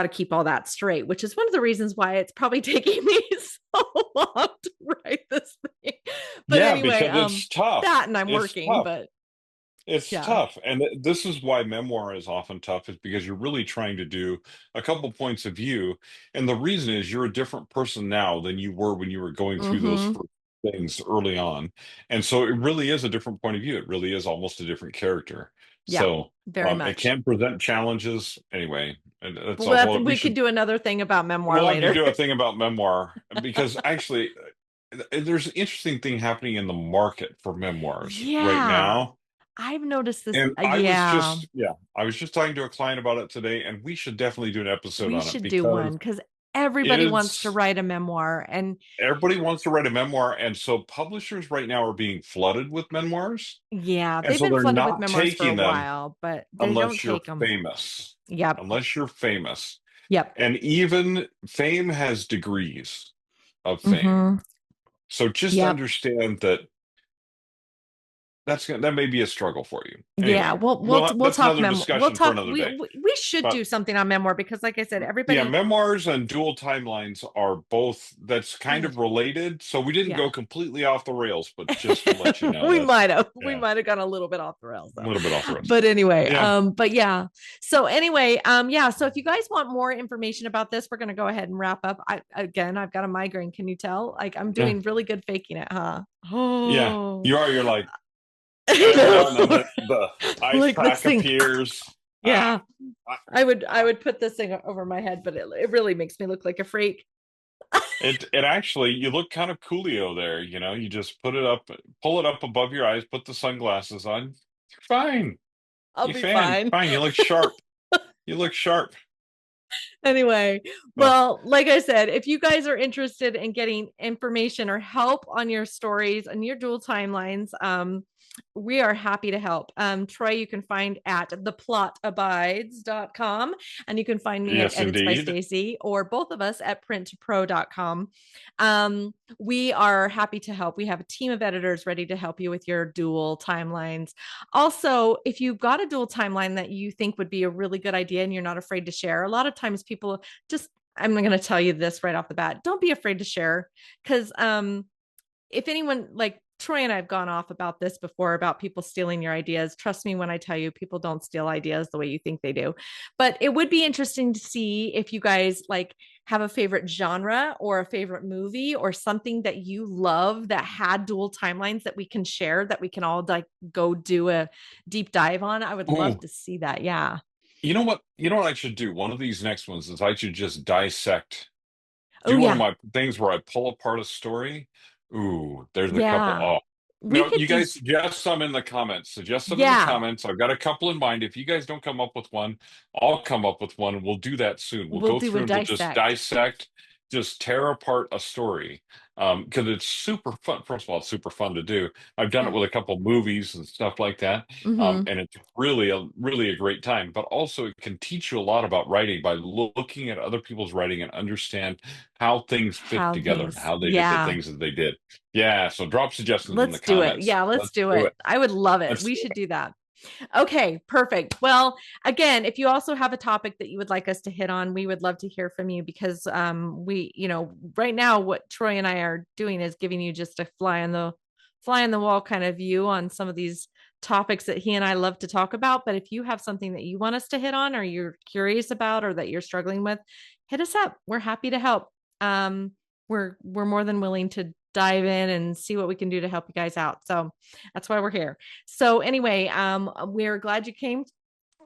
Speaker 2: keep all that straight, which is one of the reasons why it's probably taking me so long to write this thing. But
Speaker 1: Yeah,
Speaker 2: anyway,
Speaker 1: because it's tough.
Speaker 2: that and I'm
Speaker 1: It's
Speaker 2: working,
Speaker 1: tough.
Speaker 2: but
Speaker 1: It's
Speaker 2: yeah.
Speaker 1: tough. And this is why memoir is often tough, is because you're really trying to do a couple points of view. And the reason is you're a different person now than you were when you were going through those
Speaker 2: Mm-hmm.
Speaker 1: first things early on. And so it really is a different point of view. It really is almost a different character.
Speaker 2: Yeah,
Speaker 1: So
Speaker 2: very
Speaker 1: it
Speaker 2: much.
Speaker 1: can present challenges anyway. And that's
Speaker 2: Well,
Speaker 1: a whole, we
Speaker 2: we could
Speaker 1: should,
Speaker 2: do another thing about memoir
Speaker 1: we'll have to
Speaker 2: later.
Speaker 1: do a thing about memoir because actually there's an interesting thing happening in the market for memoirs right
Speaker 2: Yeah,
Speaker 1: now.
Speaker 2: I've noticed this.
Speaker 1: And
Speaker 2: Yeah,
Speaker 1: I was just talking to a client about it today, and we should definitely do an episode
Speaker 2: we
Speaker 1: on it
Speaker 2: should do one
Speaker 1: because
Speaker 2: because everybody wants to
Speaker 1: it's
Speaker 2: write a memoir. And
Speaker 1: everybody wants to write a memoir. And so publishers right now are being flooded with memoirs.
Speaker 2: yeah,
Speaker 1: And
Speaker 2: they've
Speaker 1: so
Speaker 2: been
Speaker 1: they're
Speaker 2: flooded with
Speaker 1: not
Speaker 2: memoirs for a
Speaker 1: taking them
Speaker 2: while, but they don't
Speaker 1: unless you're
Speaker 2: take them.
Speaker 1: famous.
Speaker 2: Yep.
Speaker 1: Unless you're famous.
Speaker 2: Yep.
Speaker 1: And even fame has degrees of fame.
Speaker 2: Mm-hmm.
Speaker 1: So just
Speaker 2: Yep.
Speaker 1: understand that that may be a struggle for you.
Speaker 2: Yeah,
Speaker 1: Anyway,
Speaker 2: we'll we'll
Speaker 1: that's
Speaker 2: talk
Speaker 1: another
Speaker 2: mem we'll
Speaker 1: discussion for
Speaker 2: talk
Speaker 1: another day.
Speaker 2: we should
Speaker 1: But
Speaker 2: do something on memoir because like I said,
Speaker 1: yeah,
Speaker 2: everybody.
Speaker 1: memoirs and dual timelines are both that's kind
Speaker 2: Ugh,
Speaker 1: of related. So we didn't
Speaker 2: yeah.
Speaker 1: go completely off the rails, but just to let you know
Speaker 2: we
Speaker 1: that
Speaker 2: might have we
Speaker 1: yeah,
Speaker 2: might have gone a little bit off the rails
Speaker 1: a
Speaker 2: though.
Speaker 1: little bit off the rails.
Speaker 2: But anyway,
Speaker 1: Yeah,
Speaker 2: but yeah. So anyway, yeah, so if you guys want more information about this, we're going to go ahead and wrap up. I've got a migraine, can you tell? Like I'm
Speaker 1: yeah,
Speaker 2: doing really good faking it, huh?
Speaker 1: yeah.
Speaker 2: Oh.
Speaker 1: You are. You're like,
Speaker 2: I
Speaker 1: and then
Speaker 2: know.
Speaker 1: the ice
Speaker 2: Like this
Speaker 1: pack
Speaker 2: thing.
Speaker 1: appears. Ah,
Speaker 2: Yeah.
Speaker 1: ah,
Speaker 2: I would put this thing over my head, but it really makes me look like a freak.
Speaker 1: it actually you look kind of coolio there. You know, you just put it up, pull it up above your eyes, put the sunglasses on. You're fine.
Speaker 2: I'll
Speaker 1: You
Speaker 2: be
Speaker 1: fan
Speaker 2: fine.
Speaker 1: fine. You look sharp. You look sharp.
Speaker 2: Anyway,
Speaker 1: Yeah.
Speaker 2: well, like I said, if you guys are interested in getting information or help on your stories and your dual timelines, we are happy to help. Troy, you can find at theplotabides.com, and you can find me at
Speaker 1: Yes,
Speaker 2: Edits by
Speaker 1: indeed.
Speaker 2: Stacey, or both of us at printtopro.com. We are happy to help. We have a team of editors ready to help you with your dual timelines. Also, if you've got a dual timeline that you think would be a really good idea and you're not afraid to share, a lot of times people just, I'm going to tell you this right off the bat, don't be afraid to share. Because if anyone, like Troy and I have gone off about this before about people stealing your ideas. Trust me when I tell you, people don't steal ideas the way you think they do. But it would be interesting to see if you guys like have a favorite genre or a favorite movie or something that you love that had dual timelines that we can share, that we can all like go do a deep dive on. I would love
Speaker 1: Oh,
Speaker 2: to see that. Yeah.
Speaker 1: you know what? You know what I should do? One of these next ones is I should just dissect,
Speaker 2: Oh
Speaker 1: do one of
Speaker 2: yeah.
Speaker 1: my things where I pull apart a story. Ooh, there's a couple.
Speaker 2: Yeah.
Speaker 1: Oh,
Speaker 2: We
Speaker 1: no,
Speaker 2: could
Speaker 1: you
Speaker 2: do.
Speaker 1: guys suggest some in the comments. Suggest some in the
Speaker 2: Yeah.
Speaker 1: comments. I've got a couple in mind. If you guys don't come up with one, I'll come up with one. We'll do that soon. We'll
Speaker 2: We'll
Speaker 1: go
Speaker 2: do a
Speaker 1: through and we'll just
Speaker 2: dissect.
Speaker 1: dissect, just tear apart a story. Because it's super fun. First of all, it's super fun to do. I've done it
Speaker 2: Yeah.
Speaker 1: with a couple movies and stuff like that.
Speaker 2: Mm-hmm.
Speaker 1: And it's really a great time. But also, it can teach you a lot about writing by looking at other people's writing and understand how things fit
Speaker 2: How
Speaker 1: together and
Speaker 2: things.
Speaker 1: how they did the
Speaker 2: Yeah.
Speaker 1: things that they did. Yeah, so drop suggestions in the
Speaker 2: Let's do it.
Speaker 1: comments.
Speaker 2: Yeah, let's
Speaker 1: Let's
Speaker 2: do
Speaker 1: do
Speaker 2: it.
Speaker 1: it.
Speaker 2: I would love it.
Speaker 1: Let's
Speaker 2: We
Speaker 1: do
Speaker 2: should
Speaker 1: it.
Speaker 2: do that. Okay, perfect. Well, again, if you also have a topic that you would like us to hit on, we would love to hear from you because we, right now what Troy and I are doing is giving you just a fly on the wall kind of view on some of these topics that he and I love to talk about. But if you have something that you want us to hit on or you're curious about or that you're struggling with, hit us up. We're happy to help. We're more than willing to dive in and see what we can do to help you guys out. So that's why we're here. So anyway, we're glad you came.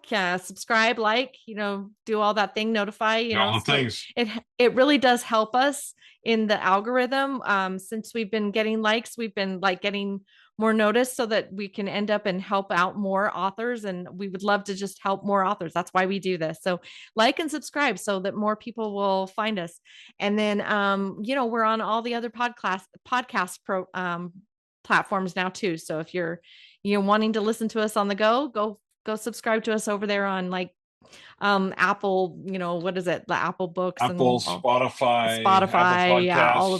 Speaker 2: Subscribe, like, do all that thing, notify,
Speaker 1: All the
Speaker 2: so
Speaker 1: things.
Speaker 2: it really does help us in the algorithm. Since we've been getting likes, we've been like getting more notice so that we can end up and help out more authors. And we would love to just help more authors. That's why we do this. So like and subscribe so that more people will find us. And then, we're on all the other podcast platforms now too. So if you're wanting to listen to us on the go subscribe to us over there on like Apple, what is it? The Apple Books
Speaker 1: Apple,
Speaker 2: and
Speaker 1: Spotify, Apple
Speaker 2: Spotify, yeah,
Speaker 1: Podcasts,
Speaker 2: all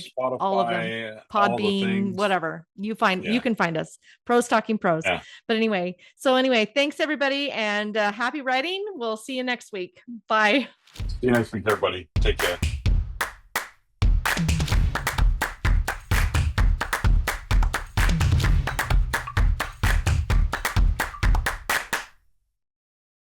Speaker 2: of them.
Speaker 1: Spotify, all the
Speaker 2: Podbean,
Speaker 1: things.
Speaker 2: whatever. You
Speaker 1: Yeah.
Speaker 2: can find us. Pros Talking Prose.
Speaker 1: Yeah.
Speaker 2: But anyway, thanks everybody and happy writing. We'll see you next week. Bye.
Speaker 1: See you next week, everybody. Take care.